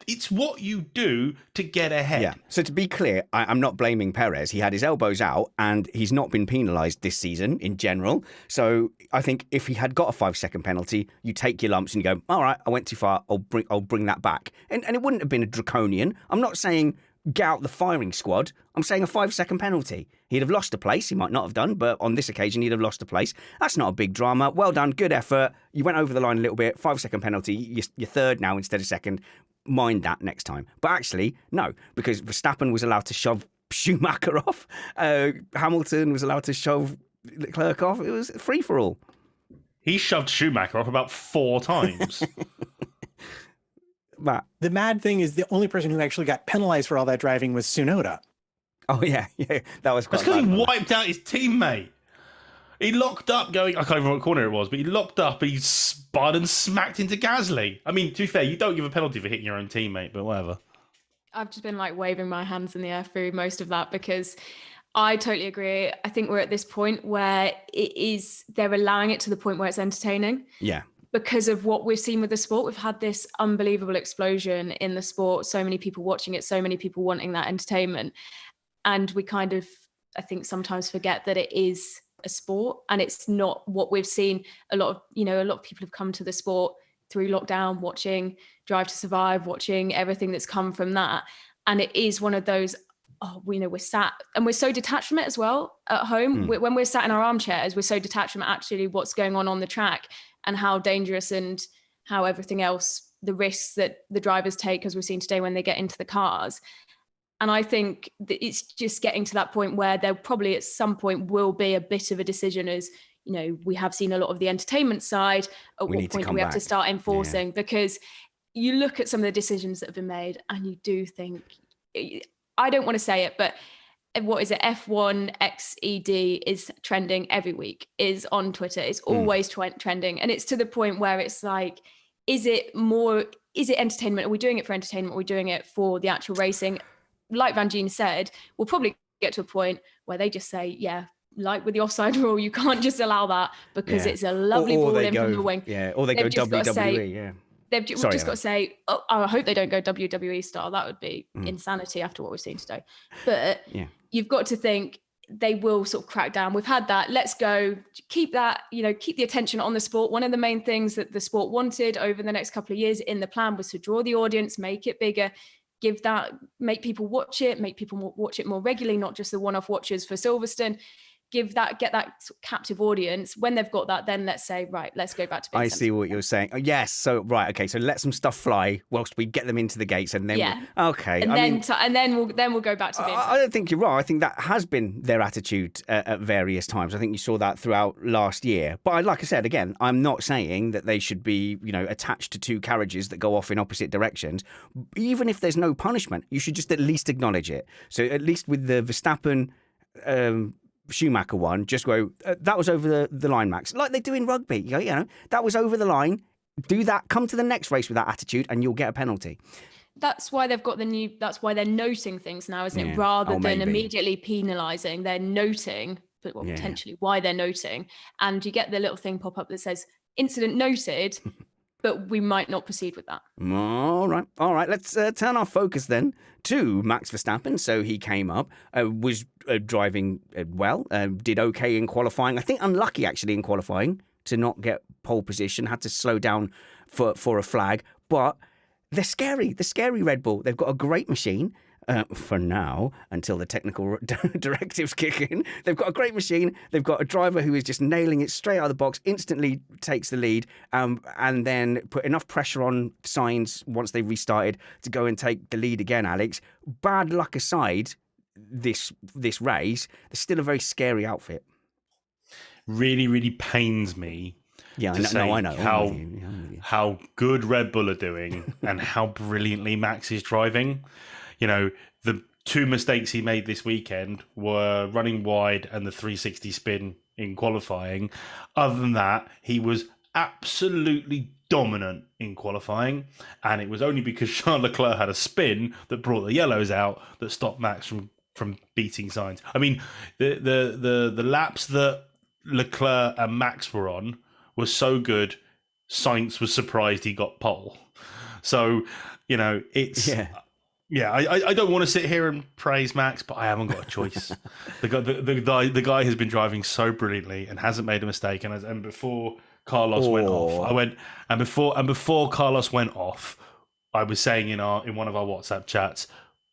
it's what you do to get ahead. Yeah. So to be clear, I'm not blaming Perez. He had his elbows out and he's not been penalised this season in general. So I think if he had got a 5-second penalty, you take your lumps and you go, all right, I went too far. I'll bring that back. And it wouldn't have been a draconian. I'm not saying get out the firing squad. I'm saying a 5-second penalty. He'd have lost a place. He might not have done, but on this occasion, he'd have lost a place. That's not a big drama. Well done. Good effort. You went over the line a little bit. 5-second penalty. You're third now instead of second. Mind that next time. But actually, no, because Verstappen was allowed to shove Schumacher off. Hamilton was allowed to shove Leclerc off. It was free for all. He shoved Schumacher off about 4 times. Matt. The mad thing is the only person who actually got penalized for all that driving was Tsunoda. Oh, yeah. That was quite That's because he wiped out his teammate. He locked up going, I can't remember what corner it was, but he locked up and he spun and smacked into Gasly. I mean, to be fair, you don't give a penalty for hitting your own teammate, but whatever. I've just been like waving my hands in the air through most of that because I totally agree. I think we're at this point where they're allowing it to the point where it's entertaining. Yeah. Because of what we've seen with the sport, we've had this unbelievable explosion in the sport. So many people watching it, so many people wanting that entertainment. And we kind of, I think, sometimes forget that it is a sport and it's not what we've seen. A lot of people have come to the sport through lockdown, watching Drive to Survive, watching everything that's come from that. And it is one of those, we're sat and we're so detached from it as well at home. When we're sat in our armchairs, we're so detached from actually what's going on the track and how dangerous and how everything else, the risks that the drivers take, as we've seen today when they get into the cars. And I think that it's just getting to that point where there probably at some point will be a bit of a decision as, we have seen a lot of the entertainment side. At what point do we have to start enforcing? Yeah. Because you look at some of the decisions that have been made and you do think, I don't want to say it, but what is it? F1 XED is trending every week, is on Twitter. It's always trending. And it's to the point where it's like, is it entertainment? Are we doing it for entertainment? Are we doing it for the actual racing? Like Vangeen said, we'll probably get to a point where they just say, yeah, like with the offside rule, you can't just allow that because it's a lovely ball in from the wing. Yeah, or they go WWE, They've just got to say, I hope they don't go WWE style. That would be insanity after what we've seen today. But you've got to think they will sort of crack down. We've had that. Let's go. Keep that, keep the attention on the sport. One of the main things that the sport wanted over the next couple of years in the plan was to draw the audience, make it bigger, make people watch it, make people watch it more regularly, not just the one-off watchers for Silverstone. Get that captive audience. When they've got that, then let's say, right, let's go back to being see what you're saying. Oh, yes. So, right. Okay. So let some stuff fly whilst we get them into the gates and then, okay. And then we'll go back to being I don't think you're wrong. I think that has been their attitude at various times. I think you saw that throughout last year. But like I said, again, I'm not saying that they should be, attached to 2 carriages that go off in opposite directions. Even if there's no punishment, you should just at least acknowledge it. So at least with the Verstappen, Schumacher one, just go, that was over the line, Max, like they do in rugby. That was over the line. Do that, come to the next race with that attitude and you'll get a penalty. That's why they've got that's why they're noting things now, isn't it? Rather than immediately penalising, they're noting, but potentially why they're noting. And you get the little thing pop up that says incident noted, but we might not proceed with that. All right. Let's turn our focus then to Max Verstappen. So he came up, was driving well, did okay in qualifying. I think unlucky actually in qualifying to not get pole position, had to slow down for a flag. But they're scary. The scary Red Bull. They've got a great machine. For now, until the technical directives kick in. They've got a great machine. They've got a driver who is just nailing it straight out of the box, instantly takes the lead, and then put enough pressure on Sainz once they restarted to go and take the lead again, Alex. Bad luck aside, this race, they're still a very scary outfit. really, really pains me. Yeah, to say I know. How, I'm with you. I'm with you. how good Red Bull are doing and how brilliantly Max is driving. You know, the two mistakes he made this weekend were running wide and the 360 spin in qualifying. Other than that, he was absolutely dominant in qualifying, and it was only because Charles Leclerc had a spin that brought the yellows out that stopped Max from beating Sainz. I mean, the laps that Leclerc and Max were on was so good, Sainz was surprised he got pole. So, you know, it's... Yeah, I don't want to sit here and praise Max, but I haven't got a choice. The guy has been driving so brilliantly and hasn't made a mistake. And before Carlos went off, before Carlos went off, I was saying in one of our WhatsApp chats,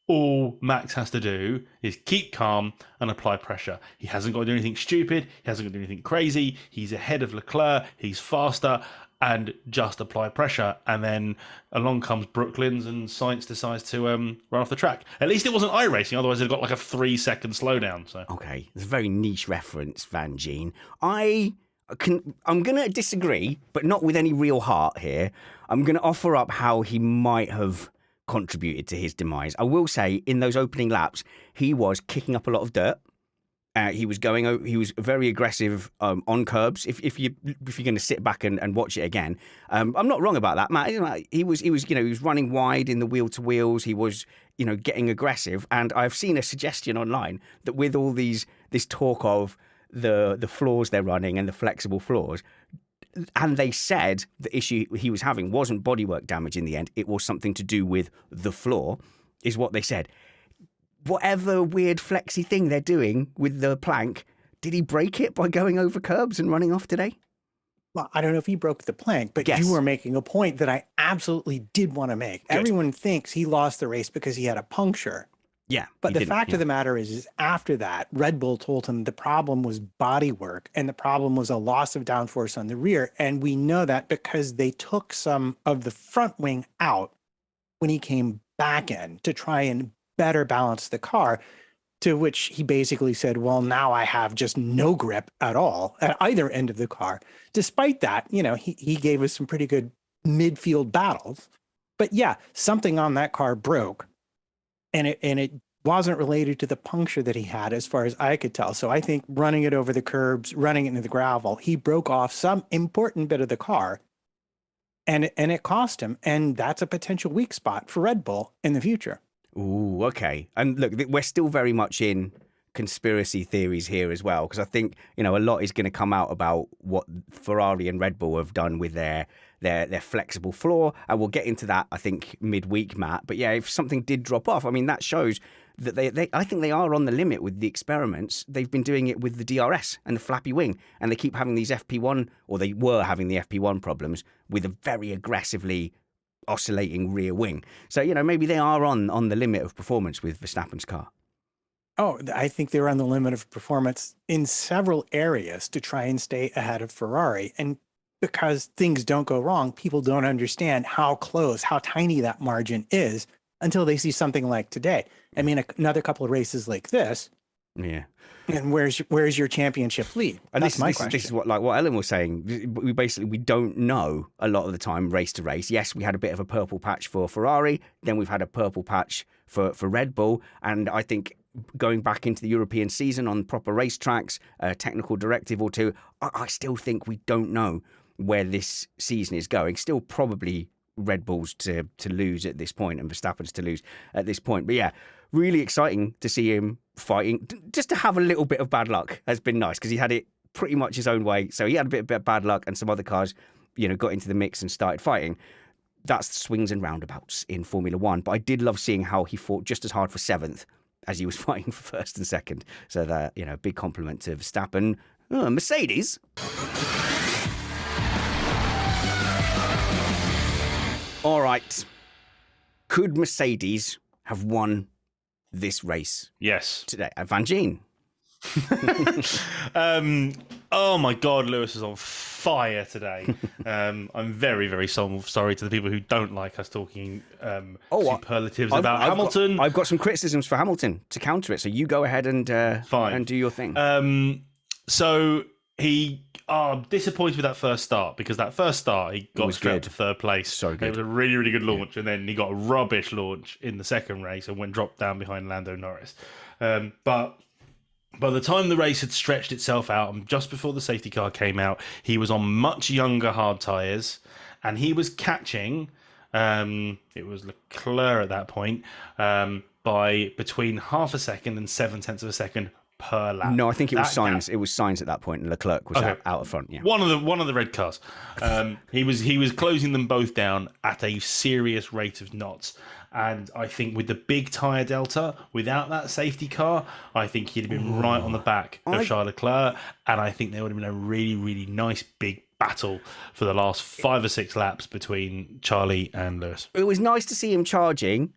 all Max has to do is keep calm and apply pressure. He hasn't got to do anything stupid. He hasn't got to do anything crazy. He's ahead of Leclerc. He's faster. And just apply pressure. And then along comes Brooklands and Sainz decides to run off the track. At least it wasn't iRacing. Otherwise, they've got like a 3-second slowdown. So Okay, it's a very niche reference, Vangeen. I'm going to disagree, but not with any real heart here. I'm going to offer up how he might have contributed to his demise. I will say, in those opening laps, he was kicking up a lot of dirt. He was very aggressive on curbs. If you're going to sit back and watch it again, I'm not wrong about that, Matt. He was running wide in the wheel to wheels. He was getting aggressive, and I've seen a suggestion online that with all this talk of the floors they're running and the flexible floors, and they said the issue he was having wasn't bodywork damage in the end. It was something to do with the floor, is what they said. Whatever weird flexy thing they're doing with the plank, did he break it by going over curbs and running off today? Well, I don't know if he broke the plank, but Yes. you were making a point that I absolutely did want to make. Good. Everyone thinks he lost the race because he had a puncture. Yeah. But he the didn't, fact yeah. of the matter is after that, Red Bull told him the problem was body work and the problem was a loss of downforce on the rear. And we know that because they took some of the front wing out when he came back in to try and better balance the car, to which he basically said, well, now I have just no grip at all at either end of the car. Despite that, he gave us some pretty good midfield battles. But yeah, something on that car broke. And it wasn't related to the puncture that he had, as far as I could tell. So I think running it over the curbs, running it into the gravel, he broke off some important bit of the car, and it cost him. And that's a potential weak spot for Red Bull in the future. Ooh, okay. And look, we're still very much in conspiracy theories here as well, because I think, a lot is going to come out about what Ferrari and Red Bull have done with their flexible floor. And we'll get into that, I think, midweek, Matt. But yeah, if something did drop off, I mean, that shows that I think they are on the limit with the experiments. They've been doing it with the DRS and the flappy wing, and they keep having these FP1, or they were having the FP1 problems with a very aggressively oscillating rear wing. So, maybe they are on the limit of performance with Verstappen's car. Oh, I think they're on the limit of performance in several areas to try and stay ahead of Ferrari. And because things don't go wrong, people don't understand how close, how tiny that margin is until they see something like today. I mean, another couple of races like this. Yeah. And where's your championship lead? And That's my question. This is what Ellen was saying. We don't know a lot of the time race to race. Yes, we had a bit of a purple patch for Ferrari. Then we've had a purple patch for Red Bull. And I think going back into the European season on proper racetracks, a technical directive or two, I still think we don't know where this season is going. Still probably Red Bulls to lose at this point and Verstappen's to lose at this point. But yeah, really exciting to see him fighting. Just to have a little bit of bad luck has been nice, because he had it pretty much his own way. So he had a bit of bad luck and some other cars, got into the mix and started fighting. That's swings and roundabouts in Formula One. But I did love seeing how he fought just as hard for 7th as he was fighting for 1st and 2nd. So that, big compliment to Verstappen. Mercedes. All right. Could Mercedes have won this race? Yes. Today? Vangeen. Oh my God, Lewis is on fire today. I'm very, very sorry to the people who don't like us talking superlatives about Hamilton. I've got some criticisms for Hamilton to counter it, so you go ahead and Fine. and do your thing. So I'm disappointed with that first start, because that first start he got straight up to third place. So good. It was a really, really good launch, and then he got a rubbish launch in the second race and went dropped down behind Lando Norris. But by the time the race had stretched itself out, and just before the safety car came out, he was on much younger hard tyres, and he was catching. It was Leclerc at that point by between half a second and 0.7 of a second per lap. No, I think it was Sainz. It was Sainz at that point, and Leclerc was out of front. Yeah, one of the red cars. He was closing them both down at a serious rate of knots. And I think with the big tyre delta, without that safety car, I think he'd have been right on the back of Charles Leclerc. And I think there would have been a really, really nice big battle for the last 5 or 6 laps between Charlie and Lewis. it was nice to see him charging,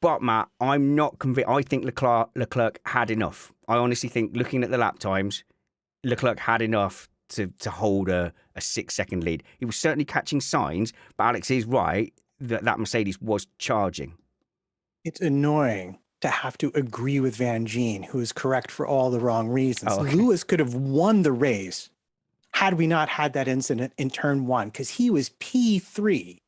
but Matt, I'm not convinced. I think Leclerc had enough. I honestly think, looking at the lap times, Leclerc had enough to hold a 6-second lead. He was certainly catching signs, but Alex is right that Mercedes was charging. It's annoying to have to agree with Vangeen, who is correct for all the wrong reasons. Oh, okay. Lewis could have won the race had we not had that incident in turn 1, because he was P3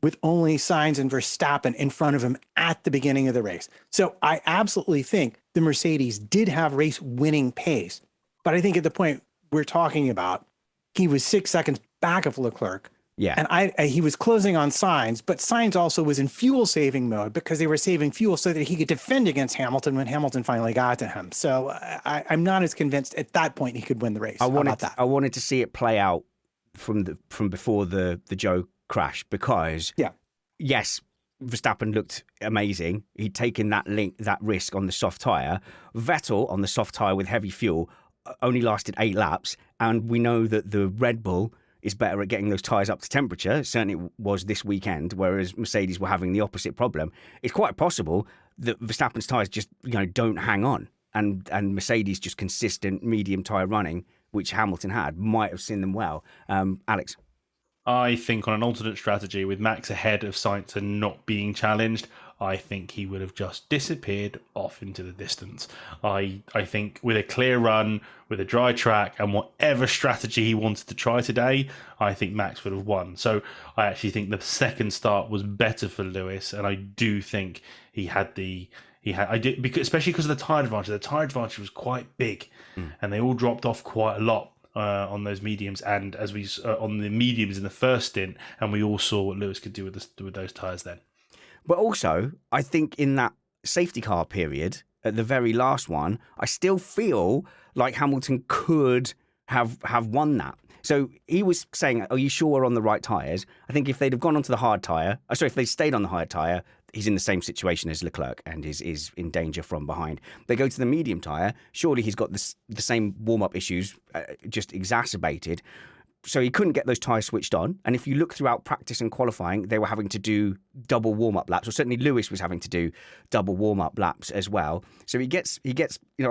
with only Sainz and Verstappen in front of him at the beginning of the race. So I absolutely think the Mercedes did have race winning pace. But I think at the point we're talking about, he was 6 seconds back of Leclerc. Yeah. And he was closing on Sainz, but Sainz also was in fuel saving mode because they were saving fuel so that he could defend against Hamilton when Hamilton finally got to him. So I'm not as convinced at that point he could win the race. I wanted to see it play out from before the Joe crash, because yes, Verstappen looked amazing. He'd taken that risk on the soft tyre. Vettel on the soft tyre with heavy fuel only lasted 8 laps, and we know that the Red Bull is better at getting those tyres up to temperature. Certainly it was this weekend, whereas Mercedes were having the opposite problem. It's quite possible that Verstappen's tyres just don't hang on, and Mercedes just consistent medium tyre running, which Hamilton had, might have seen them well. Alex? I think on an alternate strategy, with Max ahead of Sainz and not being challenged, I think he would have just disappeared off into the distance. I think with a clear run, with a dry track, and whatever strategy he wanted to try today, I think Max would have won. So I actually think the second start was better for Lewis, and I do think especially because of the tyre advantage. The tyre advantage was quite big, and they all dropped off quite a lot on those mediums, and as we on the mediums in the first stint, and we all saw what Lewis could do with those tyres then. But also, I think in that safety car period, at the very last one, I still feel like Hamilton could have won that. So he was saying, are you sure we're on the right tyres? I think if they'd have gone onto the hard tyre, if they stayed on the hard tyre, he's in the same situation as Leclerc and is in danger from behind. They go to the medium tyre, surely he's got the same warm-up issues, just exacerbated. So he couldn't get those tyres switched on. And if you look throughout practice and qualifying, they were having to do double warm-up laps, or certainly Lewis was having to do double warm-up laps as well. So he gets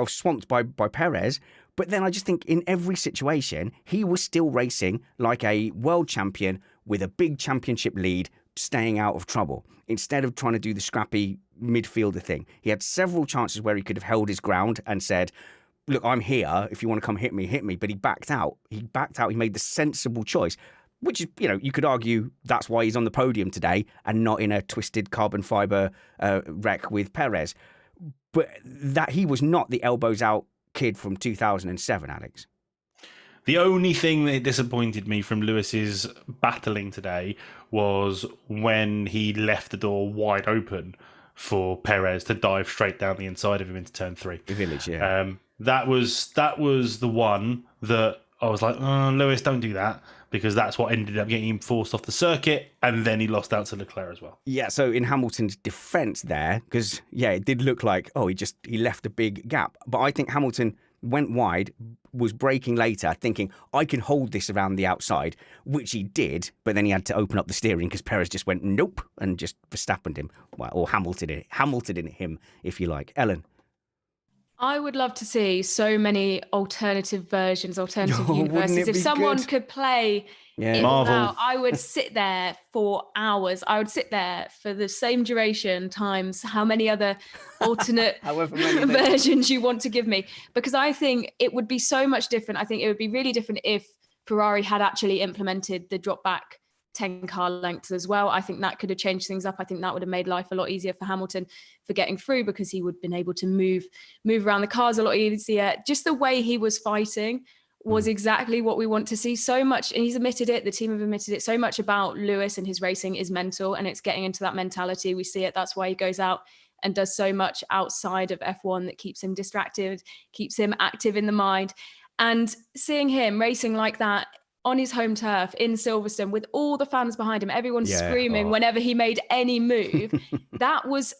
swamped by Perez. But then I just think in every situation, he was still racing like a world champion with a big championship lead, staying out of trouble, instead of trying to do the scrappy midfielder thing. He had several chances where he could have held his ground and said, look, I'm here. If you want to come hit me. But he backed out. He made the sensible choice, which is, you could argue that's why he's on the podium today and not in a twisted carbon fiber wreck with Perez. But that he was not the elbows out kid from 2007, Alex. The only thing that disappointed me from Lewis's battling today was when he left the door wide open for Perez to dive straight down the inside of him into turn 3. The village, yeah. That was the one that I was like, oh, Lewis, don't do that, because that's what ended up getting him forced off the circuit, and then he lost out to Leclerc as well. Yeah, so in Hamilton's defence there, because, it did look like, he left a big gap. But I think Hamilton went wide, was braking later, thinking, I can hold this around the outside, which he did, but then he had to open up the steering because Perez just went, nope, and just Verstappened him, or Hamilton in him, if you like. Ellen? I would love to see so many alternative versions, alternative Oh, wouldn't universes. it If be someone good? could play Yeah. it all Marvel. out, I would sit there for hours. I would sit there for the same duration times how many other alternate However many versions you want to give me. Because I think it would be so much different. I think it would be really different if Ferrari had actually implemented the drop back 10 car lengths as well. I think that could have changed things up. I think that would have made life a lot easier for Hamilton for getting through, because he would have been able to move around the cars a lot easier. Just the way he was fighting was exactly what we want to see. So much, and he's admitted it, the team have admitted it, so much about Lewis and his racing is mental, and it's getting into that mentality. We see it. That's why he goes out and does so much outside of F1 that keeps him distracted, keeps him active in the mind. And seeing him racing like that on his home turf in Silverstone with all the fans behind him, everyone screaming whenever he made any move, that was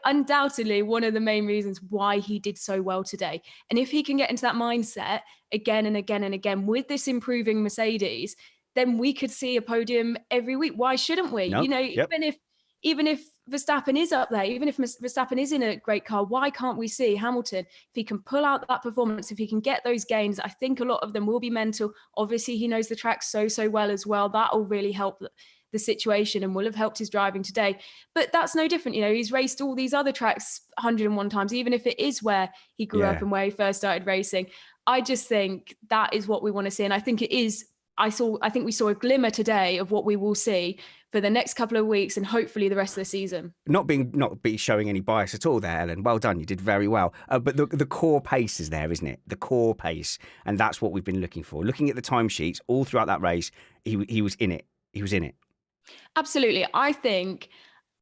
undoubtedly one of the main reasons why he did so well today. And if he can get into that mindset again and again and again with this improving Mercedes, then we could see a podium every week. Why shouldn't we? Nope. You know, Yep. even if Verstappen is up there, even if Verstappen is in a great car, why can't we see Hamilton, if he can pull out that performance, if he can get those gains? I think a lot of them will be mental. Obviously, he knows the track so well as well. That will really help the situation and will have helped his driving today. But that's no different. You know, he's raced all these other tracks 101 times, even if it is where he grew up and where he first started racing. I just think that is what we want to see. And I think it is. I think we saw a glimmer today of what we will see for the next couple of weeks and hopefully the rest of the season. Not be showing any bias at all there, Ellen. Well done. You did very well. But the core pace is there, isn't it? The core pace. And that's what we've been looking for. Looking at the timesheets all throughout that race, he was in it. He was in it. Absolutely. I think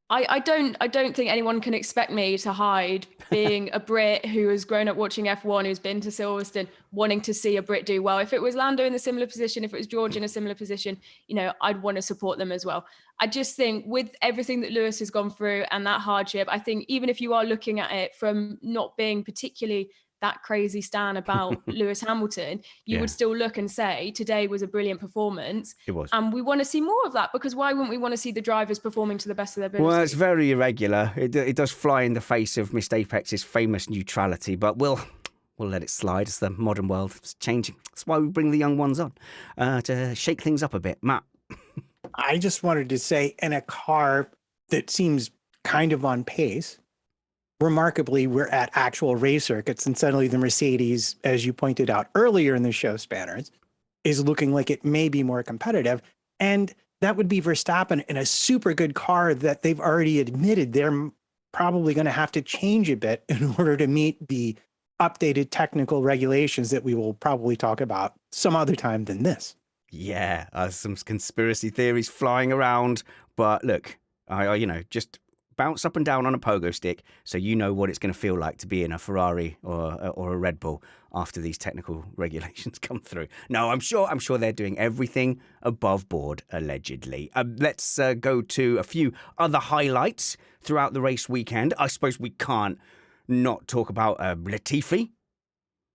I don't think anyone can expect me to hide being a Brit who has grown up watching F1, who's been to Silverstone, wanting to see a Brit do well. If it was Lando in a similar position, if it was George in a similar position, you know, I'd want to support them as well. I just think with everything that Lewis has gone through and that hardship, I think even if you are looking at it from not being particularly that crazy stan about Lewis Hamilton, you would still look and say today was a brilliant performance. It was. And we want to see more of that, because why wouldn't we want to see the drivers performing to the best of their ability? Well, it's very irregular. It does fly in the face of Missed Apex's famous neutrality, but we'll let it slide. It's the modern world. It's changing. That's why we bring the young ones on to shake things up a bit. Matt. I just wanted to say, in a car that seems kind of on pace, remarkably, we're at actual race circuits, and suddenly the Mercedes, as you pointed out earlier in the show, Spanners, is looking like it may be more competitive. And that would be Verstappen in a super good car that they've already admitted they're probably going to have to change a bit in order to meet the updated technical regulations that we will probably talk about some other time than this. Yeah, some conspiracy theories flying around. But look, just bounce up and down on a pogo stick so you know what it's going to feel like to be in a Ferrari or a Red Bull after these technical regulations come through. No, I'm sure they're doing everything above board, allegedly. Let's go to a few other highlights throughout the race weekend. I suppose we can't not talk about Latifi.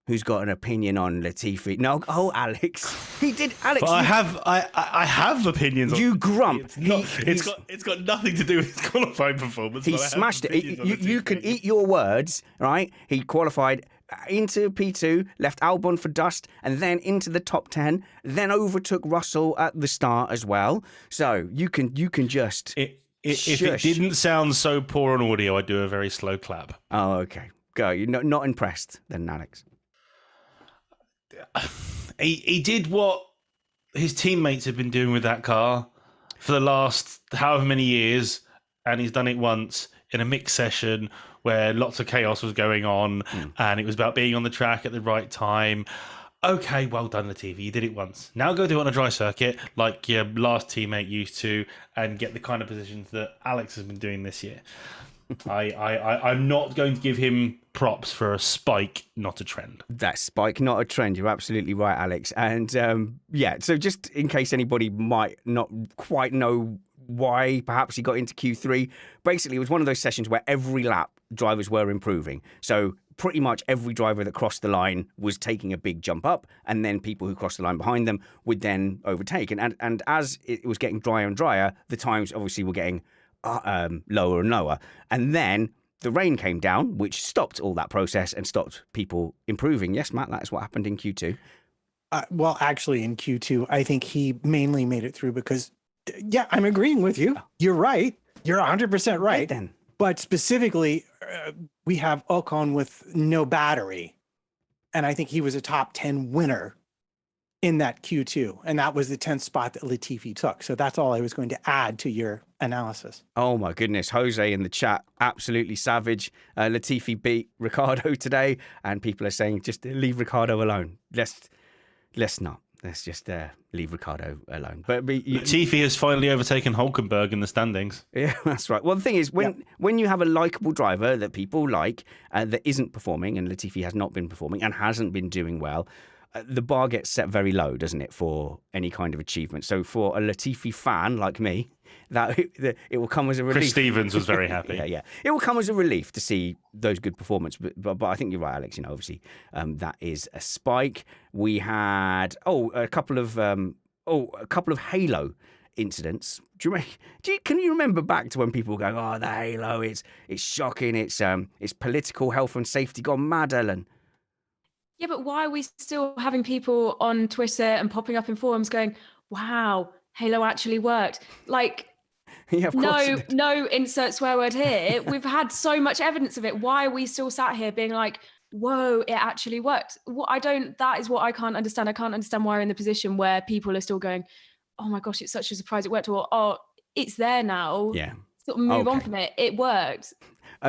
Who's got an opinion on Latifi? No, Alex. He did. Alex, But I have opinions. You on grump. It's got nothing to do with his qualifying performance. He but I have smashed it. opinions on You Latifi. can eat your words, right? He qualified into P2, left Albon for dust, and then into the top 10, then overtook Russell at the start as well. So you can just. If it shush. didn't sound so poor on audio, I'd do a very slow clap. Oh, okay. Go. You're not impressed then, Alex. He did what his teammates have been doing with that car for the last however many years, and he's done it once in a mixed session where lots of chaos was going on, and it was about being on the track at the right time. Okay, well done, Latifi. You did it once. Now go do it on a dry circuit like your last teammate used to, and get the kind of positions that Alex has been doing this year. I'm not going to give him props for a spike, not a trend. That spike, not a trend. You're absolutely right, Alex. And so just in case anybody might not quite know why perhaps he got into Q3, basically it was one of those sessions where every lap drivers were improving. So pretty much every driver that crossed the line was taking a big jump up, and then people who crossed the line behind them would then overtake. And as it was getting drier and drier, the times obviously were getting lower and lower. And then the rain came down, which stopped all that process and stopped people improving. Yes, Matt, that is what happened in Q2. Well, actually, in Q2, I think he mainly made it through because, yeah, I'm agreeing with you. You're right. You're 100% right. Then. But specifically, we have Ocon with no battery. And I think he was a top 10 winner in that Q2. And that was the 10th spot that Latifi took. So that's all I was going to add to your analysis. Oh, my goodness. Jose in the chat, absolutely savage. Latifi beat Ricardo today. And people are saying, just leave Ricardo alone. Let's not. Let's just leave Ricardo alone. But Latifi has finally overtaken Hulkenberg in the standings. Yeah, that's right. Well, the thing is, when you have a likable driver that people like that isn't performing, and Latifi has not been performing and hasn't been doing well, the bar gets set very low, doesn't it, for any kind of achievement? So for a Latifi fan like me, that it will come as a relief. Chris Stevens was very happy. Yeah. It will come as a relief to see those good performances. But I think you're right, Alex. Obviously, that is a spike. We had a couple of Halo incidents. Can you remember back to when people were going, "Oh, the Halo, it's shocking. It's political health and safety gone mad, Ellen." Yeah, but why are we still having people on Twitter and popping up in forums going, "Wow, Halo actually worked"? Like, yeah, of course no insert swear word here. We've had so much evidence of it. Why are we still sat here being like, "Whoa, it actually worked"? That is what I can't understand. I can't understand why we're in the position where people are still going, "Oh my gosh, it's such a surprise it worked," or "Oh, it's there now." Yeah. Sort of move on from it. It worked.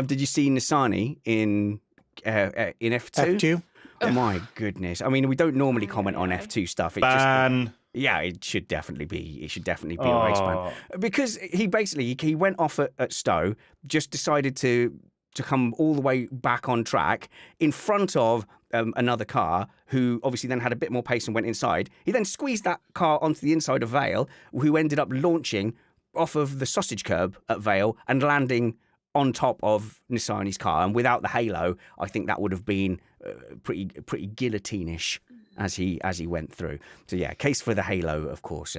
Did you see Nisani in F2? F2? Oh my goodness! I mean, we don't normally comment on F2 stuff. It should definitely be. It should definitely be a race ban because he went off at Stowe, just decided to come all the way back on track in front of another car who obviously then had a bit more pace and went inside. He then squeezed that car onto the inside of Vale, who ended up launching off of the sausage curb at Vale and landing on top of Nissani's car. And without the halo, I think that would have been pretty guillotine-ish as he went through. So yeah, case for the halo, of course.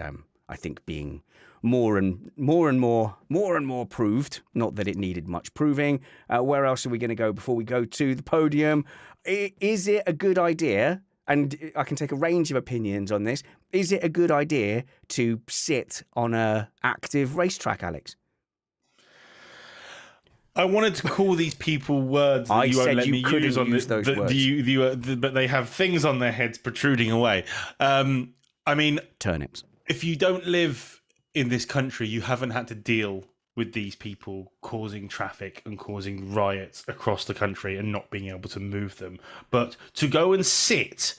I think being more and more proved. Not that it needed much proving. Where else are we going to go before we go to the podium? Is it a good idea? And I can take a range of opinions on this. Is it a good idea to sit on a active racetrack, Alex? I wanted to call these people words that you won't let me use on this, those words. But they have things on their heads protruding away. I mean, turnips. If you don't live in this country, you haven't had to deal with these people causing traffic and causing riots across the country and not being able to move them. But to go and sit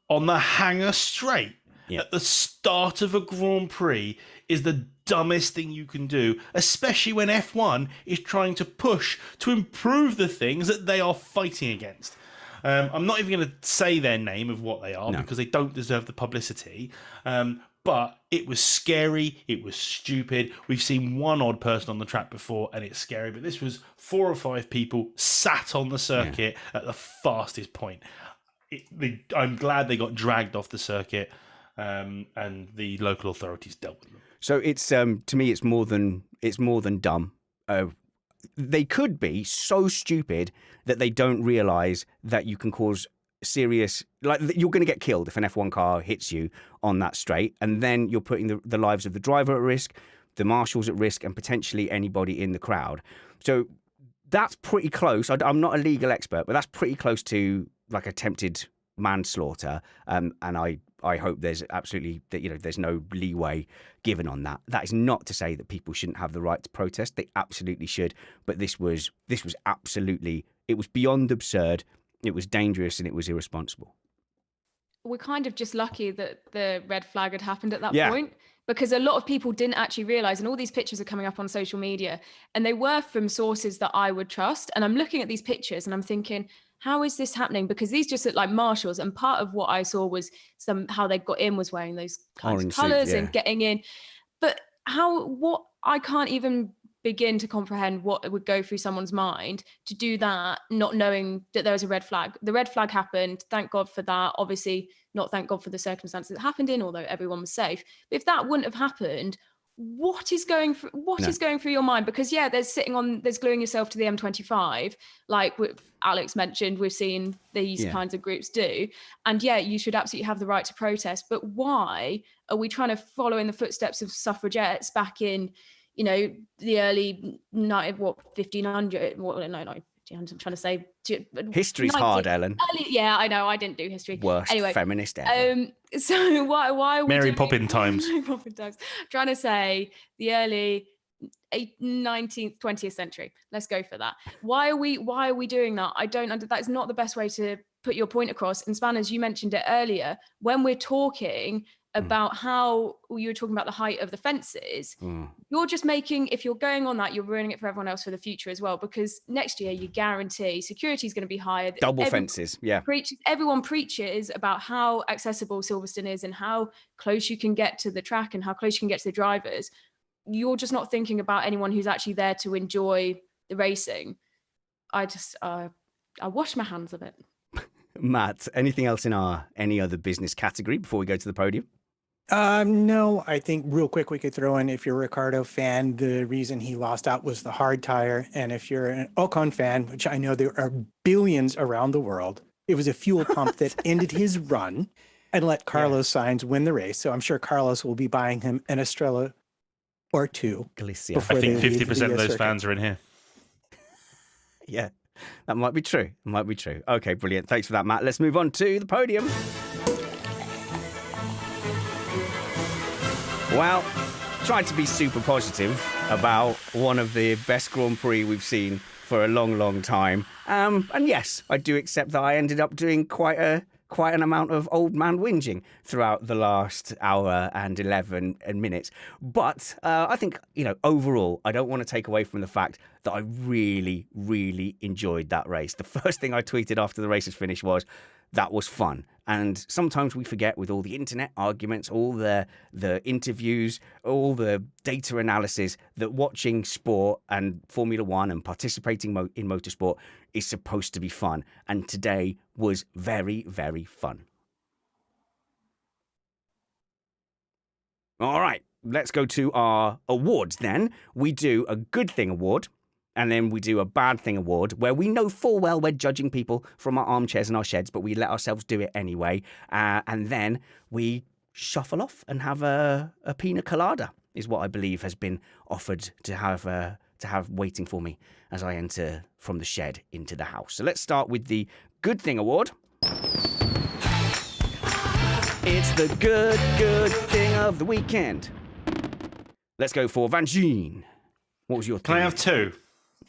on the hangar straight at the start of a Grand Prix is the dumbest thing you can do, especially when F1 is trying to push to improve the things that they are fighting against. I'm not even going to say their name of what they are because they don't deserve the publicity. But it was scary. It was stupid. We've seen one odd person on the track before and it's scary, but this was 4 or 5 people sat on the circuit at the fastest point. I'm glad they got dragged off the circuit and the local authorities dealt with them. So it's to me, it's more than dumb. They could be so stupid that they don't realise that you can cause serious, like you're going to get killed if an F1 car hits you on that straight, and then you're putting the lives of the driver at risk, the marshals at risk, and potentially anybody in the crowd. So that's pretty close. I'm not a legal expert, but that's pretty close to like attempted manslaughter. And I hope there's absolutely there's no leeway given on that. That is not to say that people shouldn't have the right to protest. They absolutely should. But this was absolutely, it was beyond absurd. It was dangerous and it was irresponsible. We're kind of just lucky that the red flag had happened at that point, because a lot of people didn't actually realize, and all these pictures are coming up on social media, and they were from sources that I would trust. And I'm looking at these pictures and I'm thinking, how is this happening? Because these just look like marshals. And part of what I saw was how they got in was wearing those kinds orange of colors suit, and getting in. But I can't even begin to comprehend what would go through someone's mind to do that, not knowing that there was a red flag. The red flag happened. Thank God for that. Obviously, not thank God for the circumstances it happened in, although everyone was safe. But if that wouldn't have happened, what is going through your mind? Because there's gluing yourself to the M25, like Alex mentioned, we've seen these kinds of groups do, and you should absolutely have the right to protest, but why are we trying to follow in the footsteps of suffragettes back in the early 1500? I'm trying to say history's hard, Ellen. I know, I didn't do history. Worst feminist ever. So why are we Mary Poppins times? Mary Poppins times. Trying to say the early 19th, 20th century. Let's go for that. Why are we doing that? I don't understand. That is not the best way to put your point across. And Spanners, you mentioned it earlier, when we're talking about how you were talking about the height of the fences, you're just if you're going on that, you're ruining it for everyone else for the future as well, because next year you guarantee security is going to be higher. Double fences. Everyone preaches about how accessible Silverstone is and how close you can get to the track and how close you can get to the drivers. You're just not thinking about anyone who's actually there to enjoy the racing. I wash my hands of it. Matt, anything else in any other business category before we go to the podium? No, I think real quick we could throw in, if you're a Ricardo fan, the reason he lost out was the hard tire. And if you're an Ocon fan, which I know there are billions around the world, it was a fuel pump that ended his run and let Carlos Sainz win the race. So I'm sure Carlos will be buying him an Estrella or two. Galicia. I think 50% of those fans are in here. Yeah, that might be true. Okay, brilliant. Thanks for that, Matt. Let's move on to the podium. Well, tried to be super positive about one of the best Grand Prix we've seen for a long, long time. And yes, I do accept that I ended up doing quite an amount of old man whinging throughout the last hour and 11 minutes. But I think, overall, I don't want to take away from the fact that I really, really enjoyed that race. The first thing I tweeted after the race was finished was, that was fun. And sometimes we forget, with all the internet arguments, all the interviews, all the data analysis, that watching sport and Formula One and participating in motorsport is supposed to be fun. And today was very, very fun. All right, let's go to our awards then. We do a good thing award, and then we do a bad thing award, where we know full well we're judging people from our armchairs and our sheds, but we let ourselves do it anyway. And then we shuffle off and have a pina colada, is what I believe has been offered to have waiting for me as I enter from the shed into the house. So let's start with the good thing award. It's the good thing of the weekend. Let's go for Vangeen. What was your thing? Can I have two?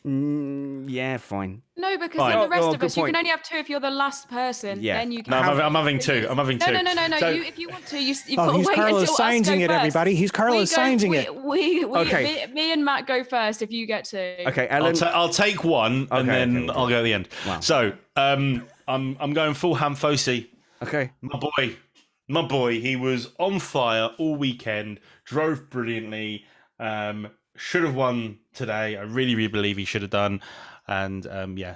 Yeah, fine. No, because then the rest of us, you point. can only have two if you're the last person. Yeah. Then you can. No, I'm having two. I'm having two. No. So, If you want to, you've got to he's wait Carlos until us Sainzing go it, first. everybody. He's Carlos Sainzing it. Okay. Me and Matt go first if you get to. Okay, Ellen. I'll take one and then I'll go at the end. Wow. So I'm going full Ham Fosi. Okay. My boy. He was on fire all weekend. Drove brilliantly. Should have won today. I really, really believe he should have done. And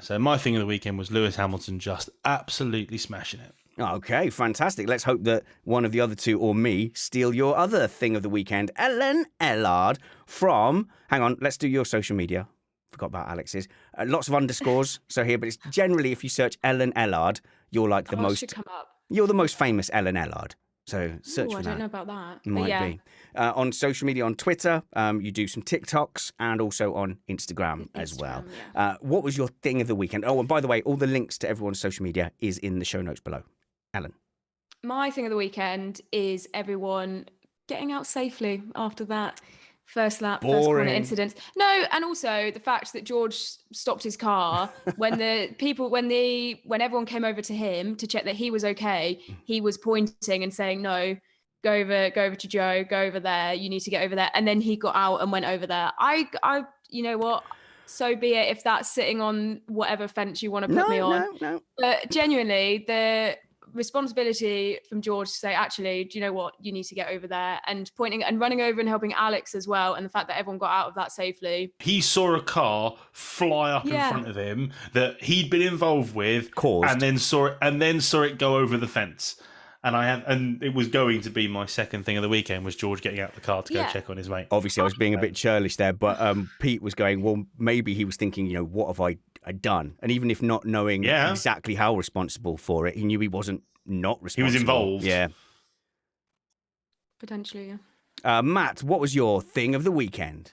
so my thing of the weekend was Lewis Hamilton just absolutely smashing it. Okay, fantastic. Let's hope that one of the other two or me steal your other thing of the weekend. Ellard from... Hang on, let's do your social media. Forgot about Alex's. Lots of underscores. But it's generally, if you search Ellen Ellard, you're like the most... Should come up. You're the most famous Ellen Ellard. So search for that. I don't know about that. Might be. On social media, on Twitter, you do some TikToks and also on Instagram as well. Yeah. What was your thing of the weekend? Oh, and by the way, all the links to everyone's social media is in the show notes below. Ellen. My thing of the weekend is everyone getting out safely after that first lap, first corner incident. No, and also the fact that George stopped his car when everyone came over to him to check that he was okay, he was pointing and saying, no, go over to Joe, go over there, you need to get over there. And then he got out and went over there. I you know what? So be it if that's sitting on whatever fence you want to put me on. No. But genuinely, the responsibility from George to say, actually, do you know what, you need to get over there, and pointing and running over and helping Alex as well, and the fact that everyone got out of that safely. He saw a car fly up in front of him that he'd been involved with, and then saw it go over the fence. and it was going to be my second thing of the weekend was George getting out the car to go check on his mate. Obviously, I was being a bit churlish there, but Pete was going, well, maybe he was thinking, what have I done? And even if not knowing exactly how responsible for it, he knew he wasn't not responsible. He was involved. Yeah. Potentially, yeah. Matt, what was your thing of the weekend?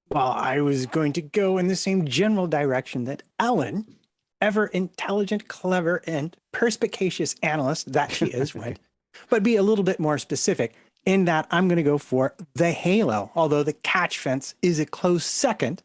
Well, I was going to go in the same general direction that Ellen, ever intelligent, clever, and perspicacious analyst that she is, went, but be a little bit more specific in that I'm going to go for the Halo. Although the catch fence is a close second,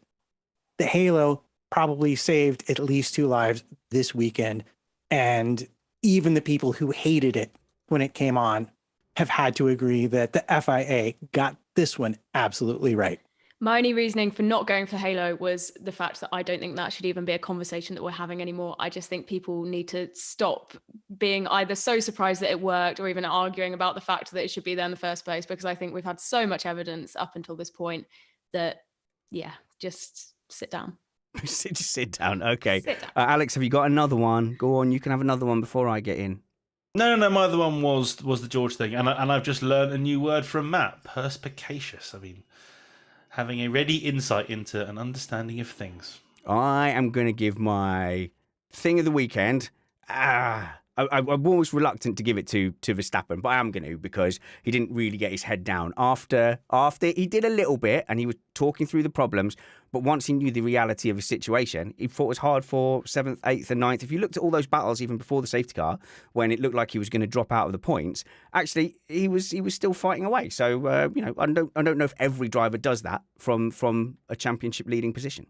the Halo probably saved at least 2 lives this weekend. And even the people who hated it when it came on have had to agree that the FIA got this one absolutely right. My only reasoning for not going for Halo was the fact that I don't think that should even be a conversation that we're having anymore. I just think people need to stop being either so surprised that it worked or even arguing about the fact that it should be there in the first place, because I think we've had so much evidence up until this point that, just sit down. Just sit down. Okay. Sit down. Alex, have you got another one? Go on, you can have another one before I get in. No, my other one was the George thing. And I've just learned a new word from Matt, perspicacious. I mean, having a ready insight into an understanding of things. I am going to give my thing of the weekend. I'm almost reluctant to give it to Verstappen, but I am going to, because he didn't really get his head down. After he did a little bit and he was talking through the problems, but once he knew the reality of his situation, he fought as hard for 7th, 8th and 9th. If you looked at all those battles, even before the safety car, when it looked like he was going to drop out of the points, actually he was still fighting away. So, I don't know if every driver does that from a championship leading position.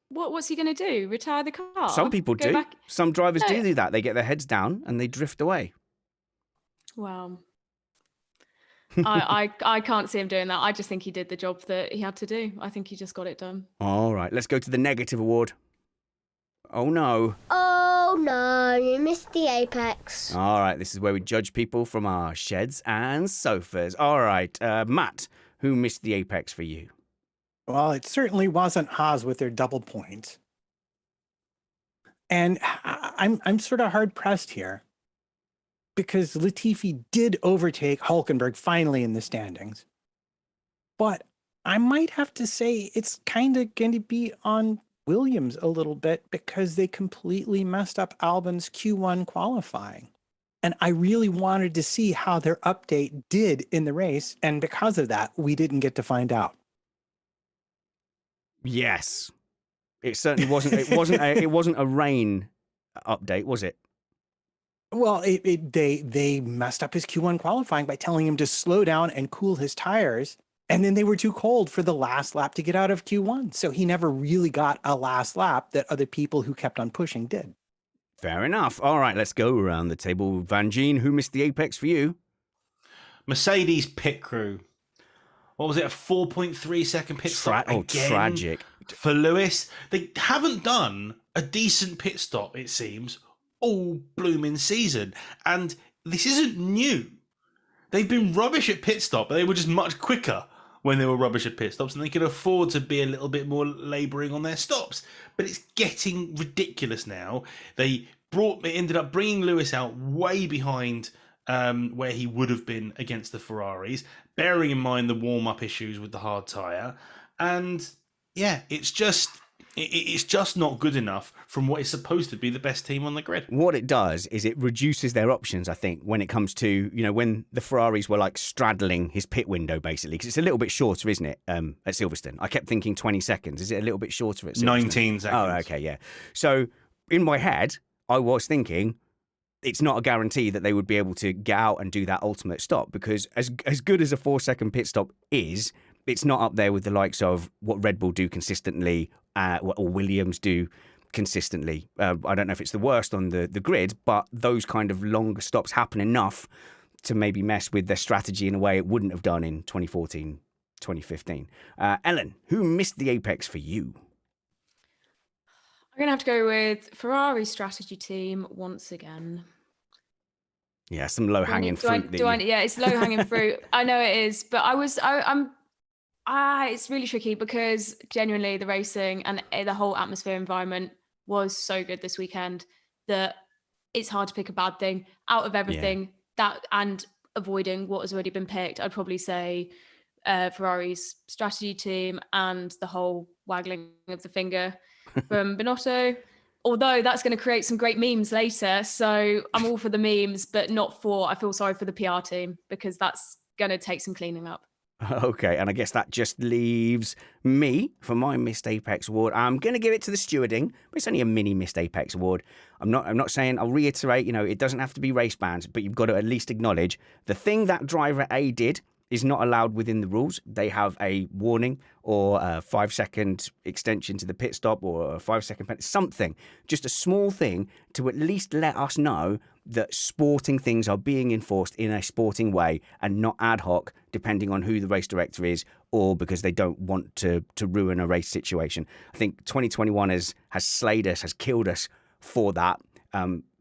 What's he going to do? Retire the car? Some people do. Back? Some drivers do that. They get their heads down and they drift away. Wow. I can't see him doing that. I just think he did the job that he had to do. I think he just got it done. All right, let's go to the negative award. Oh, no. Oh, no, you missed the apex. All right, this is where we judge people from our sheds and sofas. All right, Matt, who missed the apex for you? Well, it certainly wasn't Haas with their double points. And I'm sort of hard pressed here, because Latifi did overtake Hulkenberg finally in the standings. But I might have to say it's kind of going to be on Williams a little bit, because they completely messed up Albon's Q1 qualifying. And I really wanted to see how their update did in the race. And because of that, we didn't get to find out. Yes. It certainly wasn't. It wasn't a rain update, was it? Well, they messed up his Q1 qualifying by telling him to slow down and cool his tires. And then they were too cold for the last lap to get out of Q1. So he never really got a last lap that other people who kept on pushing did. Fair enough. All right, let's go around the table. Vangeen, who missed the apex for you? Mercedes pit crew. What was it, a 4.3 second pit stop? Again tragic. For Lewis. They haven't done a decent pit stop, it seems, all blooming season. And this isn't new. They've been rubbish at pit stop, but they were just much quicker when they were rubbish at pit stops, and they could afford to be a little bit more labouring on their stops. But it's getting ridiculous now. They ended up bringing Lewis out way behind where he would have been against the Ferraris, bearing in mind the warm-up issues with the hard tyre. And yeah, it's just not good enough from what is supposed to be the best team on the grid. What it does is it reduces their options, I think, when it comes to, when the Ferraris were like straddling his pit window, basically, because it's a little bit shorter, isn't it, at Silverstone? I kept thinking 20 seconds. Is it a little bit shorter at Silverstone? 19 seconds. Oh, okay, yeah. So in my head, I was thinking it's not a guarantee that they would be able to get out and do that ultimate stop, because as good as a 4-second pit stop is, it's not up there with the likes of what Red Bull do consistently, or Williams do consistently. I don't know if it's the worst on the grid, but those kind of longer stops happen enough to maybe mess with their strategy in a way it wouldn't have done in 2014, 2015. Ellen, who missed the apex for you? I'm going to have to go with Ferrari strategy team once again. Yeah, some low-hanging fruit. Yeah, it's low-hanging fruit. I know it is, but it's really tricky, because genuinely the racing and the whole atmosphere environment was so good this weekend that it's hard to pick a bad thing. Out of everything, that and avoiding what has already been picked, I'd probably say Ferrari's strategy team and the whole waggling of the finger from Binotto. Although that's going to create some great memes later. So I'm all for the memes, but I feel sorry for the PR team because that's going to take some cleaning up. Okay, and I guess that just leaves me for my Missed Apex award. I'm going to give it to the stewarding, but it's only a mini Missed Apex award. I'm not saying, I'll reiterate, it doesn't have to be race bans, but you've got to at least acknowledge the thing that driver A did is not allowed within the rules. They have a warning or a 5-second extension to the pit stop or a 5-second penalty, something, just a small thing to at least let us know that sporting things are being enforced in a sporting way and not ad hoc, depending on who the race director is or because they don't want to ruin a race situation. I think 2021 has slayed us, has killed us for that,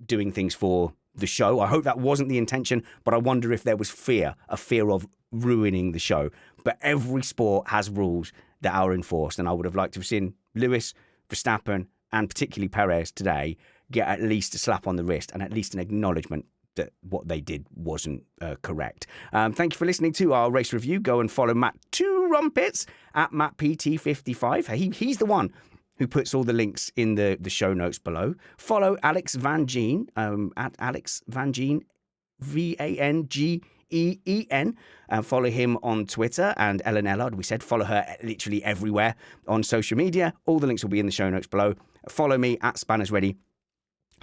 doing things for the show. I hope that wasn't the intention, but I wonder if there was a fear of ruining the show. But every sport has rules that are enforced, and I would have liked to have seen Lewis, Verstappen, and particularly Perez today get at least a slap on the wrist and at least an acknowledgement that what they did wasn't correct. Thank you for listening to our race review. Go and follow Matt Trumpets at MattPT55. He's the one who puts all the links in the show notes below. Follow Alex Vangeen at Alex Vangeen, Vangeen. Follow him on Twitter, and Ellard, we said follow her literally everywhere on social media. All the links will be in the show notes below. Follow me at Spanners Ready.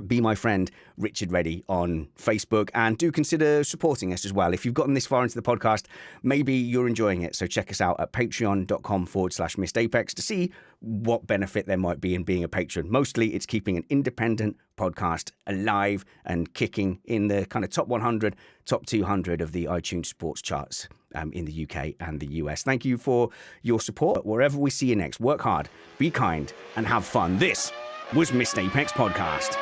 Be my friend, Richard Reddy, on Facebook, and do consider supporting us as well. If you've gotten this far into the podcast, maybe you're enjoying it. So check us out at patreon.com/missedapex to see what benefit there might be in being a patron. Mostly it's keeping an independent podcast alive and kicking in the kind of top 100, top 200 of the iTunes sports charts in the UK and the US. Thank you for your support. Wherever we see you next, work hard, be kind, and have fun. This was Missed Apex Podcast.